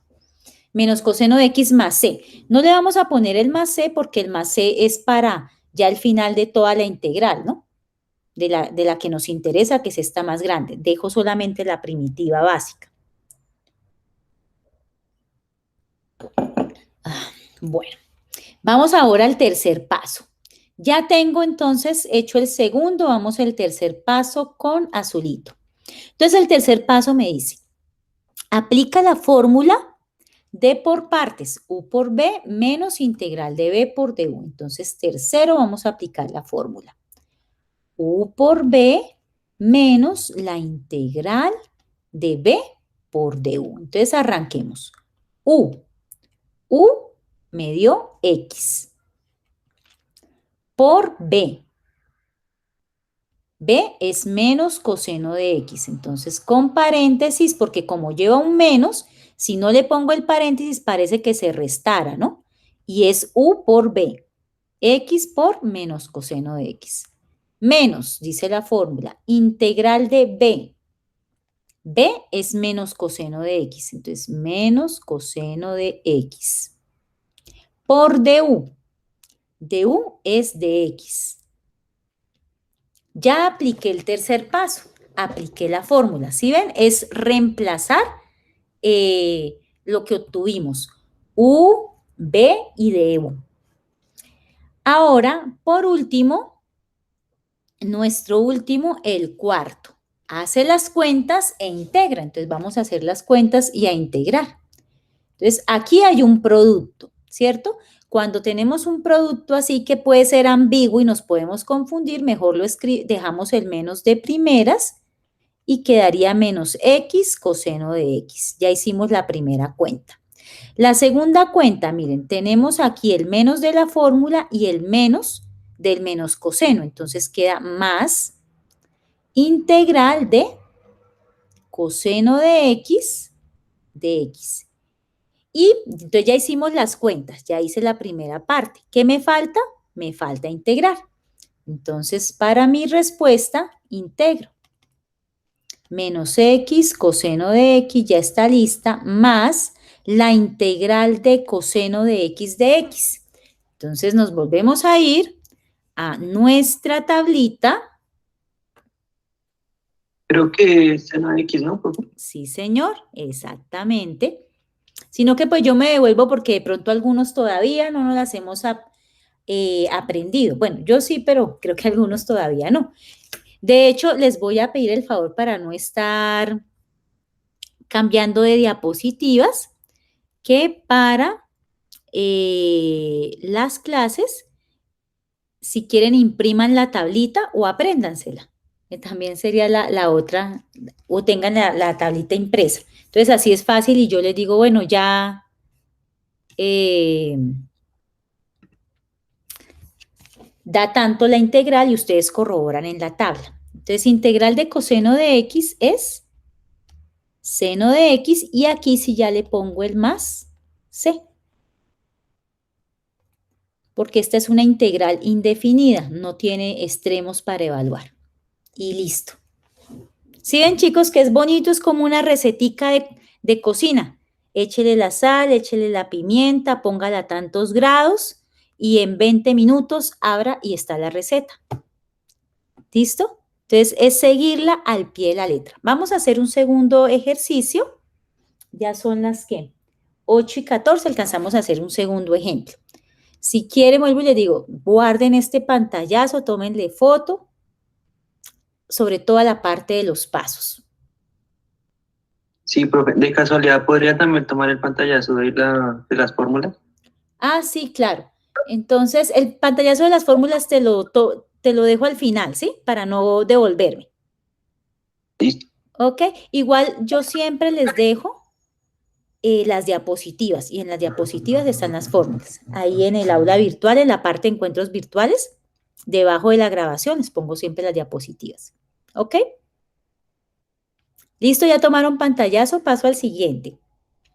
A: Menos coseno de x más c. No le vamos a poner el más c porque el más c es para ya el final de toda la integral, ¿no? De la que nos interesa, que es esta más grande. Dejo solamente la primitiva básica. Bueno, vamos ahora al tercer paso. Ya tengo entonces hecho el segundo, vamos al tercer paso con azulito. Entonces el tercer paso me dice, aplica la fórmula d por partes, u por b menos integral de b por du. Entonces tercero vamos a aplicar la fórmula. U por b menos la integral de b por du. Entonces arranquemos. U me dio x por b. B es menos coseno de x. Entonces con paréntesis, porque como lleva un menos, si no le pongo el paréntesis parece que se restara, ¿no? Y es u por b. X por menos coseno de x. Menos, dice la fórmula, integral de b. B es menos coseno de x. Entonces, menos coseno de x. Por du. Du es de x. Ya apliqué el tercer paso. Apliqué la fórmula. ¿Sí ven? Es reemplazar lo que obtuvimos. U, b y du. Ahora, por último, nuestro último, el cuarto. Hace las cuentas e integra. Entonces, vamos a hacer las cuentas y a integrar. Entonces, aquí hay un producto, ¿cierto? Cuando tenemos un producto así que puede ser ambiguo y nos podemos confundir, mejor dejamos el menos de primeras y quedaría menos x coseno de x. Ya hicimos la primera cuenta. La segunda cuenta, miren, tenemos aquí el menos de la fórmula y el menos del menos coseno. Entonces queda más integral de coseno de x de x. Y entonces ya hicimos las cuentas, ya hice la primera parte. ¿Qué me falta? Me falta integrar. Entonces, para mi respuesta, integro. Menos x coseno de x ya está lista, más la integral de coseno de x de x. Entonces, nos volvemos a ir a nuestra tablita.
D: Creo que es seno de X, ¿no, profe?
A: Sí, señor, exactamente. Sino que pues yo me devuelvo porque de pronto algunos todavía no nos las hemos aprendido. Bueno, yo sí, pero creo que algunos todavía no. De hecho, les voy a pedir el favor para no estar cambiando de diapositivas, que para las clases, si quieren, impriman la tablita o apréndansela, que también sería la otra, o tengan la tablita impresa. Entonces, así es fácil y yo les digo, bueno, ya da tanto la integral y ustedes corroboran en la tabla. Entonces, integral de coseno de x es seno de x y aquí sí ya le pongo el más c. Porque esta es una integral indefinida, no tiene extremos para evaluar. Y listo. ¿Sí ven, chicos, que es bonito? Es como una recetica de cocina. Échele la sal, échele la pimienta, póngala a tantos grados y en 20 minutos abra y está la receta. ¿Listo? Entonces, es seguirla al pie de la letra. Vamos a hacer un segundo ejercicio. Ya son las, ¿qué? 8:14, alcanzamos a hacer un segundo ejemplo. Si quieren, vuelvo y les digo, guarden este pantallazo, tómenle foto, sobre toda la parte de los pasos.
D: Sí, profe. De casualidad, ¿podría también tomar el pantallazo de las fórmulas?
A: Ah, sí, claro. Entonces, el pantallazo de las fórmulas te lo dejo al final, ¿sí? Para no devolverme.
D: Listo.
A: ¿Ok? Igual yo siempre les dejo las diapositivas y en las diapositivas están las fórmulas. Ahí en el aula virtual, en la parte de encuentros virtuales, debajo de la grabación les pongo siempre las diapositivas. ¿Ok? Listo, ya tomaron pantallazo, paso al siguiente.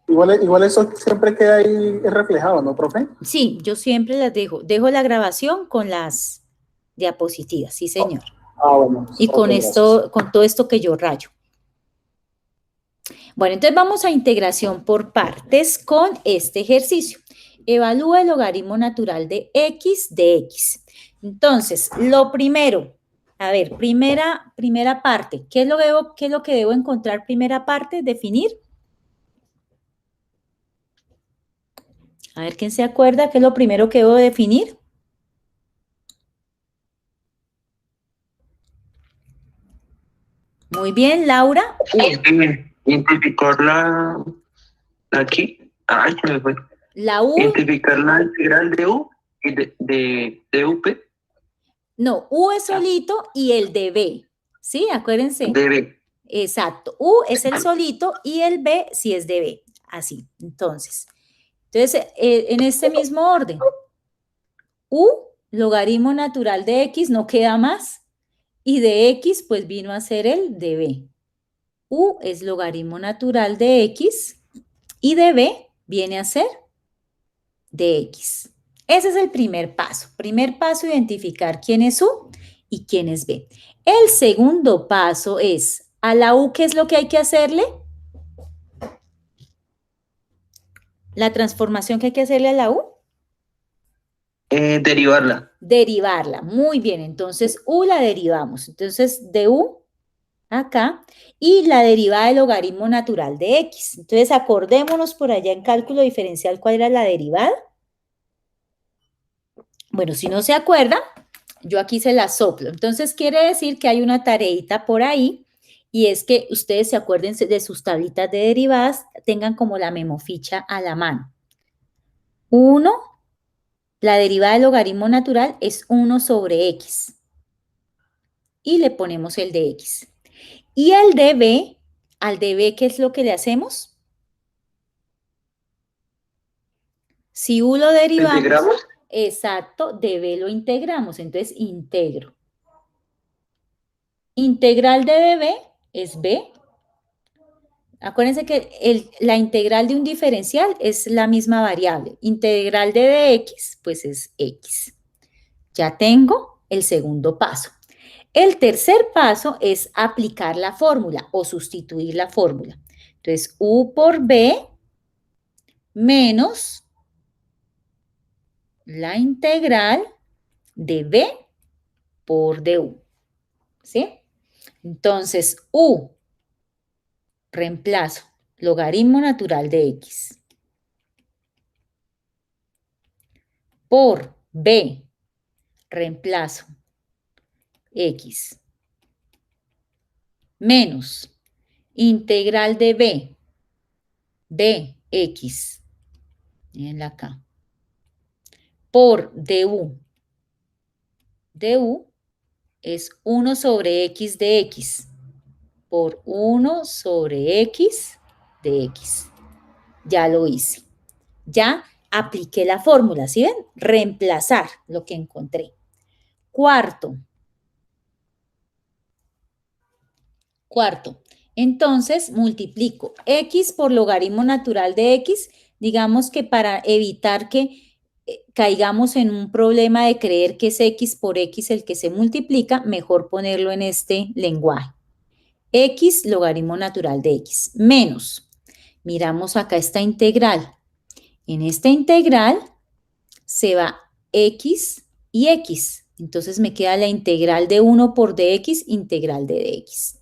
H: Igual eso siempre queda ahí reflejado, ¿no, profe?
A: Sí, yo siempre las dejo la grabación con las diapositivas, sí, señor.
H: Bueno.
A: Y con esto, con todo esto que yo rayo. Bueno, entonces vamos a integración por partes con este ejercicio. Evalúa el logaritmo natural de x de x. Entonces, lo primero, a ver, primera parte. ¿Qué es lo que debo encontrar primera parte? Definir. A ver, ¿quién se acuerda? ¿Qué es lo primero que debo definir? Muy bien, Laura.
D: Identificar aquí. Ay, se me fue.
A: La U.
D: Identificar la integral de U y de UP.
A: No, U es solito y el de B. ¿Sí? Acuérdense.
D: De B.
A: Exacto. U es el solito y el B sí es de B. Así. Entonces, en este mismo orden. U, logaritmo natural de X, no queda más. Y de X, pues vino a ser el de B. U es logaritmo natural de X y de B viene a ser de X. Ese es el primer paso. Primer paso, identificar quién es U y quién es B. El segundo paso es, a la U, ¿qué es lo que hay que hacerle? La transformación que hay que hacerle a la U.
D: Derivarla.
A: Derivarla. Muy bien, entonces U la derivamos. Entonces, de U acá, y la derivada del logaritmo natural de X. Entonces, acordémonos por allá en cálculo diferencial cuál era la derivada. Bueno, si no se acuerda, yo aquí se la soplo. Entonces, quiere decir que hay una tareita por ahí, y es que ustedes se acuerden de sus tablitas de derivadas, tengan como la memoficha a la mano. 1, la derivada del logaritmo natural es 1 sobre X. Y le ponemos el de X. Y el de B, al de B, ¿qué es lo que le hacemos? Si U lo derivamos,
D: ¿Integramos?
A: exacto, de B lo integramos, entonces integro. Integral de db es b. Acuérdense que la integral de un diferencial es la misma variable. Integral de dx, pues es x. Ya tengo el segundo paso. El tercer paso es aplicar la fórmula o sustituir la fórmula. Entonces, u por b menos la integral de b por du. ¿Sí? Entonces, u, reemplazo, logaritmo natural de x, por b, reemplazo, x, menos integral de b, dx, mirenla acá, por du. Du es 1 sobre x de x, por 1 sobre x de x. Ya lo hice. Ya apliqué la fórmula, ¿sí ven? Reemplazar lo que encontré. Cuarto. Entonces, multiplico x por logaritmo natural de x. Digamos que para evitar que caigamos en un problema de creer que es x por x el que se multiplica, mejor ponerlo en este lenguaje. X logaritmo natural de x menos, miramos acá esta integral. En esta integral se va x y x. Entonces me queda la integral de 1 por dx, integral de dx.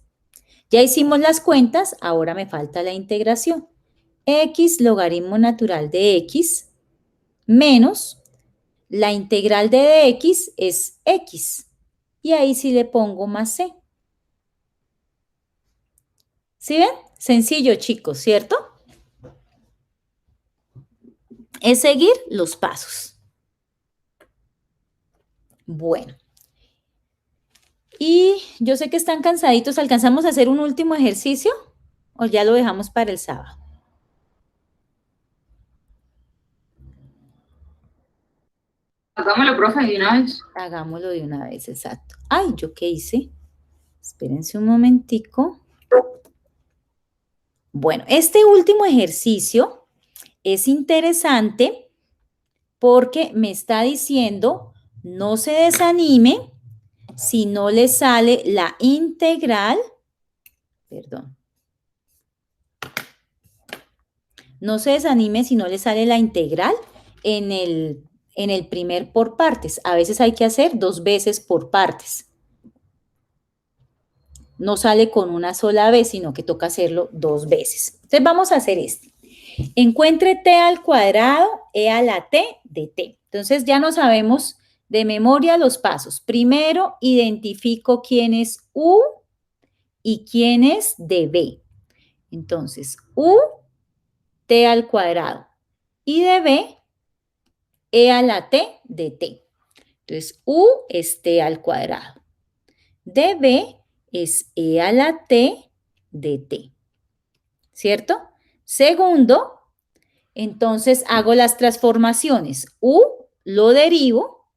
A: Ya hicimos las cuentas, ahora me falta la integración. X logaritmo natural de x menos la integral de dx es x. Y ahí sí le pongo más c. ¿Sí ven? Sencillo, chicos, ¿cierto? Es seguir los pasos. Bueno. Y yo sé que están cansaditos. ¿Alcanzamos a hacer un último ejercicio? ¿O ya lo dejamos para el sábado?
E: Hagámoslo, profe, de una vez.
A: Hagámoslo de una vez, exacto. Ay, ¿yo qué hice? Espérense un momentico. Bueno, este último ejercicio es interesante porque me está diciendo, no se desanime si no le sale la integral, perdón. No se desanime si no le sale la integral en el primer por partes. A veces hay que hacer 2 veces por partes. No sale con una sola vez, sino que toca hacerlo 2 veces. Entonces vamos a hacer este. Encuentre t al cuadrado, e a la t de t. Entonces ya no sabemos de memoria los pasos. Primero identifico quién es u y quién es db. Entonces, u, t al cuadrado. Y db, e a la t de t. Entonces, u es t al cuadrado. db es e a la t de t. ¿Cierto? Segundo, entonces hago las transformaciones. U lo derivo,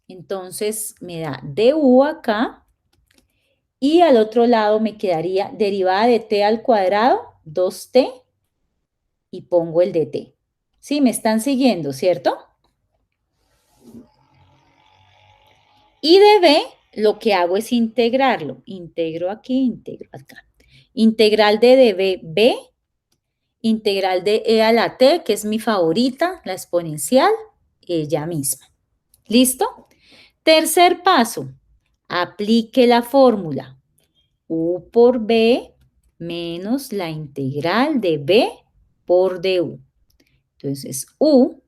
A: entonces me da du acá. Y al otro lado me quedaría derivada de t al cuadrado, 2t, y pongo el dt. ¿Sí? Me están siguiendo, ¿cierto? Y db, lo que hago es integrarlo. Integro aquí, integro acá. Integral de db, b. Integral de e a la t, que es mi favorita, la exponencial, ella misma. ¿Listo? Tercer paso. Aplique la fórmula. U por b menos la integral de b por du. Entonces, u,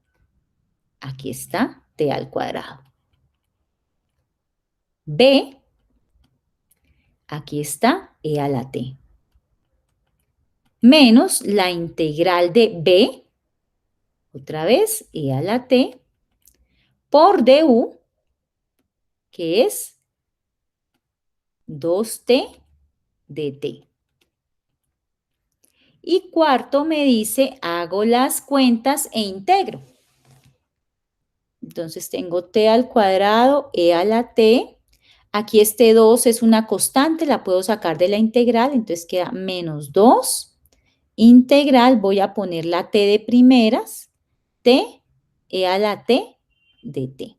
A: aquí está, t al cuadrado. B, aquí está, e a la t. Menos la integral de b, otra vez, e a la t, por du, que es 2t dt. Y cuarto me dice, hago las cuentas e integro. Entonces tengo t al cuadrado, e a la t. Aquí este 2 es una constante, la puedo sacar de la integral, entonces queda menos 2 integral, voy a poner la t de primeras, t e a la t de t.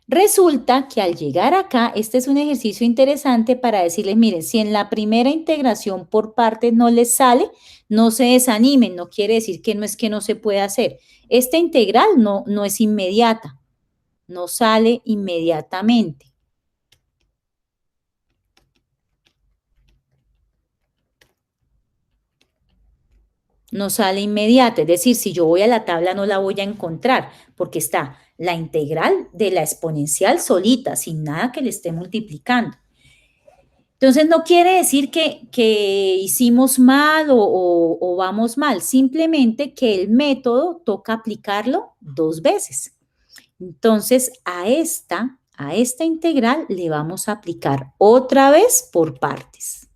A: Resulta que al llegar acá, este es un ejercicio interesante para decirles, miren, si en la primera integración por partes no les sale, no se desanimen, no quiere decir que no se puede hacer. Esta integral no es inmediata, no sale inmediatamente. No sale inmediata, es decir, si yo voy a la tabla no la voy a encontrar, porque está la integral de la exponencial solita, sin nada que le esté multiplicando. Entonces, no quiere decir que hicimos mal o vamos mal, simplemente que el método toca aplicarlo 2 veces. Entonces, a esta integral le vamos a aplicar otra vez por partes.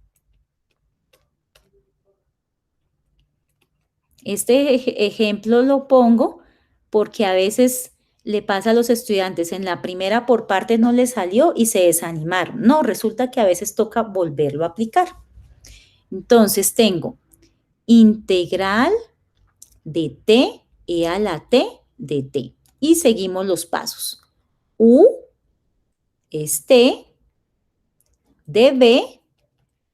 A: Este ejemplo lo pongo porque a veces le pasa a los estudiantes, en la primera por partes no les salió y se desanimaron. No, resulta que a veces toca volverlo a aplicar. Entonces tengo integral de t e a la t de t. Y seguimos los pasos. U es t, db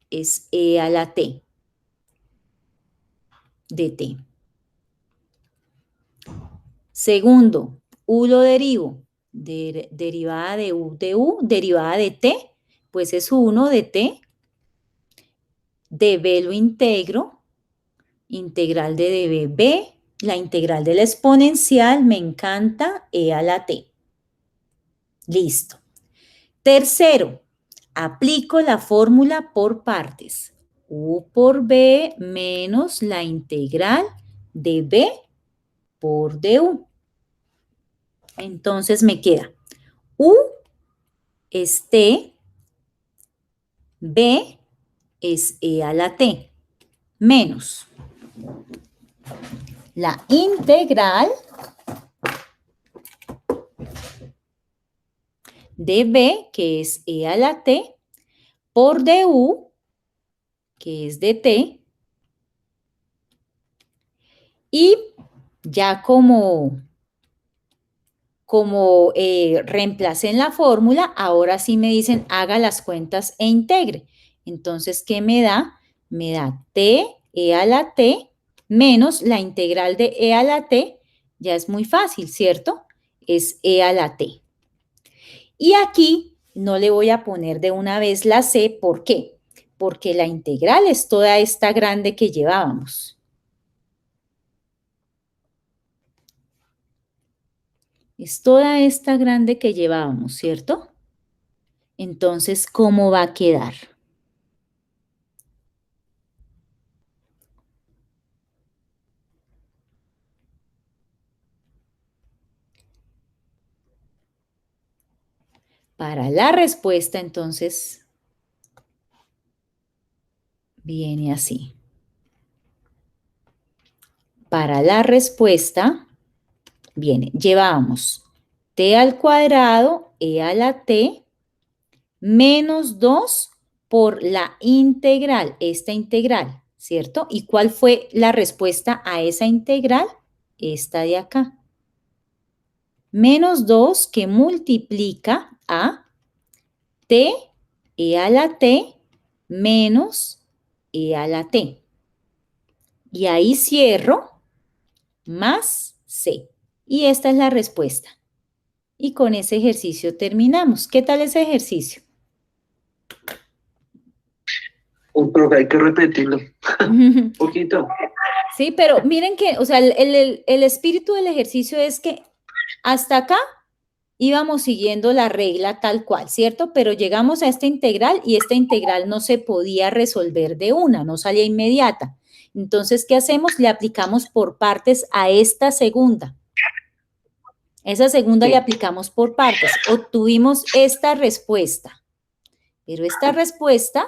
A: es e a la t de t. Segundo, u lo derivo, derivada de u, derivada de t, pues es 1 de t, db lo integro, integral de db, la integral de la exponencial, me encanta, e a la t. Listo. Tercero, aplico la fórmula por partes. U por b menos la integral de b por du. Entonces me queda u es t, b es e a la t, menos la integral de b, que es e a la t, por du, que es de t, y ya como reemplacé en la fórmula, ahora sí me dicen haga las cuentas e integre. Entonces, ¿qué me da? Me da t e a la t menos la integral de e a la t, ya es muy fácil, ¿cierto? Es e a la t. Y aquí no le voy a poner de una vez la c, ¿por qué? Porque la integral es toda esta grande que llevábamos. Es toda esta grande que llevábamos, ¿cierto? Entonces, ¿cómo va a quedar? Para la respuesta, entonces, viene así. Para la respuesta, viene, llevamos t al cuadrado, e a la t, menos 2 por la integral, esta integral, ¿cierto? ¿Y cuál fue la respuesta a esa integral? Esta de acá. Menos 2 que multiplica a t e a la t menos e a la t. Y ahí cierro más c. Y esta es la respuesta. Y con ese ejercicio terminamos. ¿Qué tal ese ejercicio?
D: Profe, hay que repetirlo. Un poquito.
A: Sí, pero miren que, o sea, el espíritu del ejercicio es que hasta acá íbamos siguiendo la regla tal cual, ¿cierto? Pero llegamos a esta integral y esta integral no se podía resolver de una, no salía inmediata. Entonces, ¿qué hacemos? Le aplicamos por partes a esta segunda. Esa segunda le aplicamos por partes. Obtuvimos esta respuesta. Pero esta respuesta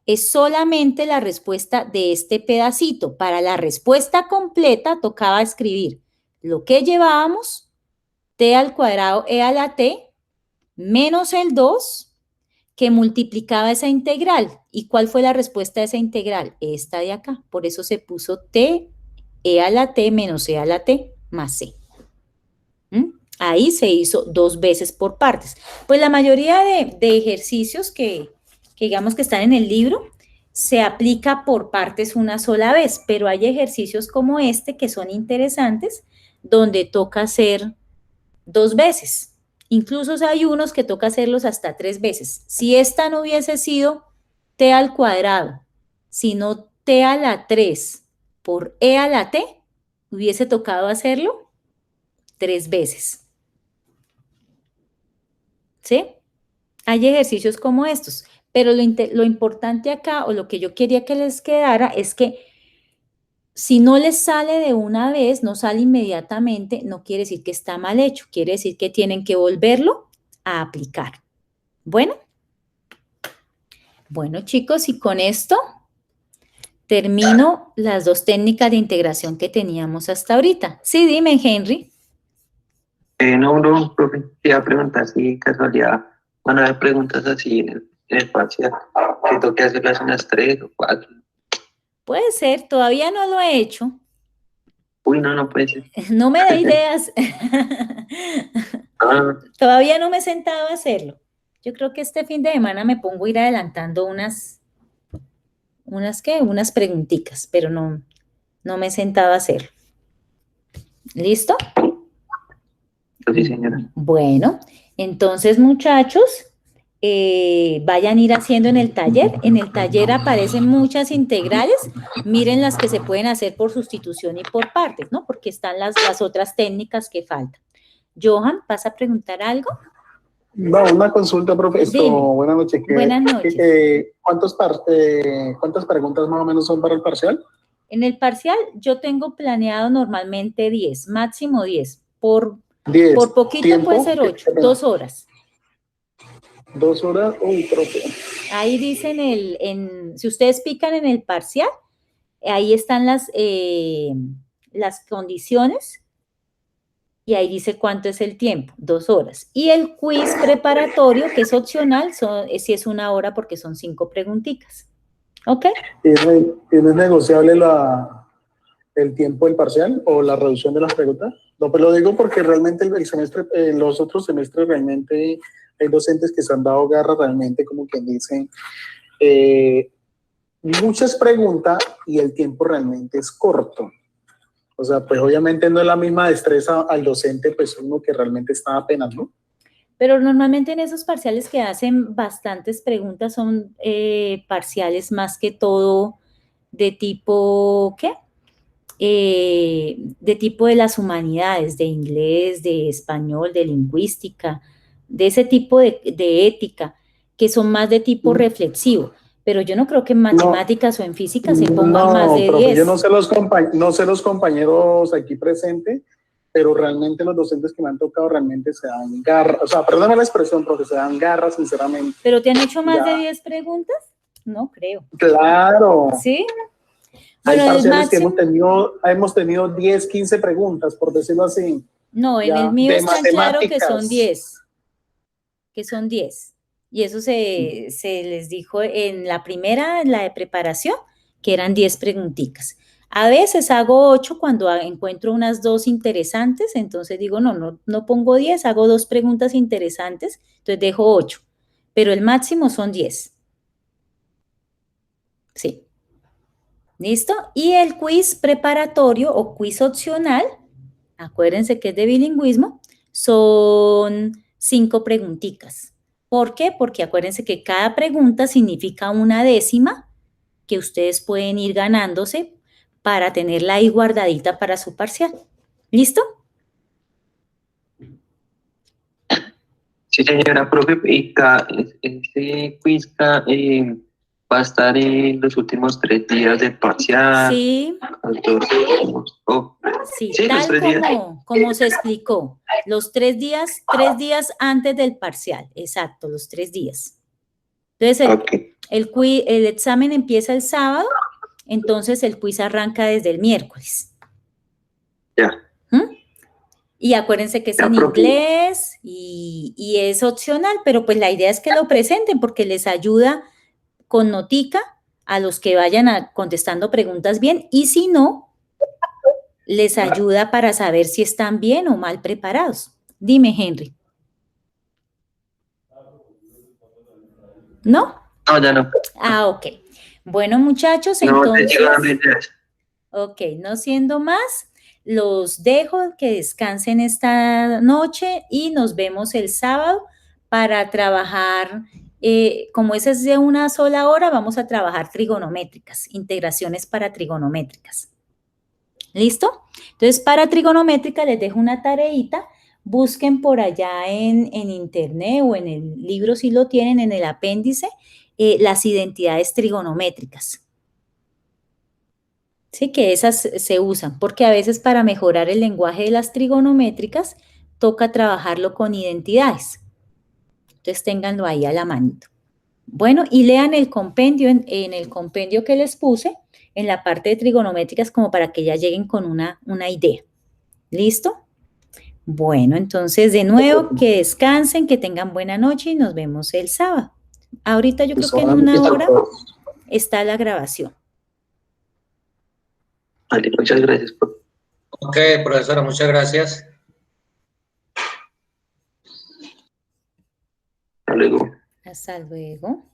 A: es solamente la respuesta de este pedacito. Para la respuesta completa tocaba escribir lo que llevábamos, t al cuadrado e a la t, menos el 2, que multiplicaba esa integral. ¿Y cuál fue la respuesta de esa integral? Esta de acá. Por eso se puso t, e a la t menos e a la t más c. Ahí se hizo 2 veces por partes. Pues la mayoría de ejercicios que digamos que están en el libro se aplica por partes una sola vez, pero hay ejercicios como este que son interesantes donde toca hacer 2 veces. Incluso hay unos que toca hacerlos hasta 3 veces. Si esta no hubiese sido t al cuadrado, sino t a la 3 por e a la t, hubiese tocado hacerlo 3 veces. ¿Sí? Hay ejercicios como estos, pero lo importante acá, o lo que yo quería que les quedara, es que si no les sale de una vez, no sale inmediatamente, no quiere decir que está mal hecho, quiere decir que tienen que volverlo a aplicar. Bueno, chicos, y con esto termino las 2 técnicas de integración que teníamos hasta ahorita. Sí, dime, Henry.
D: No, profe, te iba a preguntar si casualidad van a haber preguntas así en el parcial, que toque hacerlas unas 3 o 4.
A: Puede ser, todavía no lo he hecho.
D: Uy, no puede ser.
A: No me da ideas. Todavía no me he sentado a hacerlo. Yo creo que este fin de semana me pongo a ir adelantando unas preguntitas, pero no me he sentado a hacerlo. ¿Listo?
D: Sí, señora.
A: Bueno, entonces, muchachos, vayan a ir haciendo en el taller. En el taller aparecen muchas integrales. Miren las que se pueden hacer por sustitución y por partes, ¿no? Porque están las otras técnicas que faltan. Johan, ¿vas a preguntar algo?
H: No, una consulta, profesor. Buenas noches.
A: Buenas noches.
H: ¿Cuántas preguntas más o menos son para el parcial?
A: En el parcial yo tengo planeado normalmente 10, máximo 10. Por poquito ¿tiempo? Puede ser 8, 2 horas.
H: 2 horas, uy, profe.
A: Ahí dicen si ustedes pican en el parcial, ahí están las condiciones y ahí dice cuánto es el tiempo, 2 horas. Y el quiz preparatorio, que es opcional, sí es 1 hora porque son 5 preguntitas. ¿Ok?
H: ¿Es negociable el tiempo del parcial o la reducción de las preguntas? No, pero lo digo porque realmente los otros semestres realmente hay docentes que se han dado garra realmente, como quien dice, muchas preguntas y el tiempo realmente es corto. O sea, pues obviamente no es la misma destreza al docente, pues uno que realmente está apenas, ¿no?
A: Pero normalmente en esos parciales que hacen bastantes preguntas son parciales más que todo de tipo, ¿qué? De tipo de las humanidades, de inglés, de español, de lingüística, de ese tipo de ética, que son más de tipo reflexivo. Pero yo no creo que en matemáticas o en física se pongan más de 10.
H: Yo no sé los compañeros aquí presentes, pero realmente los docentes que me han tocado realmente se dan garra, o sea, perdóname la expresión, porque se dan garra, sinceramente.
A: ¿Pero te han hecho más de 10 preguntas? No creo.
H: Claro.
A: ¿Sí?
H: Bueno, hay parciales que hemos tenido 10, 15 preguntas, por decirlo así.
A: No, en el mío está claro que son 10. Que son 10. Y eso se les dijo en la primera, en la de preparación, que eran 10 preguntitas. A veces hago 8 cuando encuentro unas 2 interesantes, entonces digo, no pongo 10, hago 2 preguntas interesantes, entonces dejo 8. Pero el máximo son 10. Sí. ¿Listo? Y el quiz preparatorio o quiz opcional, acuérdense que es de bilingüismo, son 5 preguntitas. ¿Por qué? Porque acuérdense que cada pregunta significa una décima que ustedes pueden ir ganándose para tenerla ahí guardadita para su parcial. ¿Listo?
D: Sí, señora, profe, y este quiz va a estar en los últimos 3 días del parcial.
A: Sí. Sí, tal como se explicó. Los 3 días antes del parcial. Exacto, los 3 días. Entonces, el examen empieza el sábado, entonces el quiz arranca desde el miércoles.
D: Ya.
A: Y acuérdense que es
D: Ya,
A: en
D: profe.
A: inglés y es opcional, pero pues la idea es que lo presenten porque les ayuda con notica a los que vayan contestando preguntas bien y si no, les ayuda para saber si están bien o mal preparados. Dime, Henry. ¿No?
D: No, ya no.
A: Ah, ok. Bueno, muchachos,
D: No, te
A: entonces,
D: sigo dando ideas.
A: ok, no siendo más, los dejo que descansen esta noche y nos vemos el sábado para trabajar, como esa es de una sola hora, vamos a trabajar trigonométricas, integraciones para trigonométricas. ¿Listo? Entonces, para trigonométrica les dejo una tareita. Busquen por allá en internet o en el libro si lo tienen, en el apéndice, las identidades trigonométricas. Sí, que esas se usan, porque a veces para mejorar el lenguaje de las trigonométricas toca trabajarlo con identidades. Entonces, ténganlo ahí a la manito. Bueno, y lean el compendio, en el compendio que les puse, en la parte de trigonométricas, como para que ya lleguen con una idea. ¿Listo? Bueno, entonces de nuevo, que descansen, que tengan buena noche y nos vemos el sábado. Ahorita yo creo que en una hora está la grabación.
D: Vale, muchas gracias.
F: Ok, profesora, muchas gracias.
D: Hasta luego.
A: Hasta luego.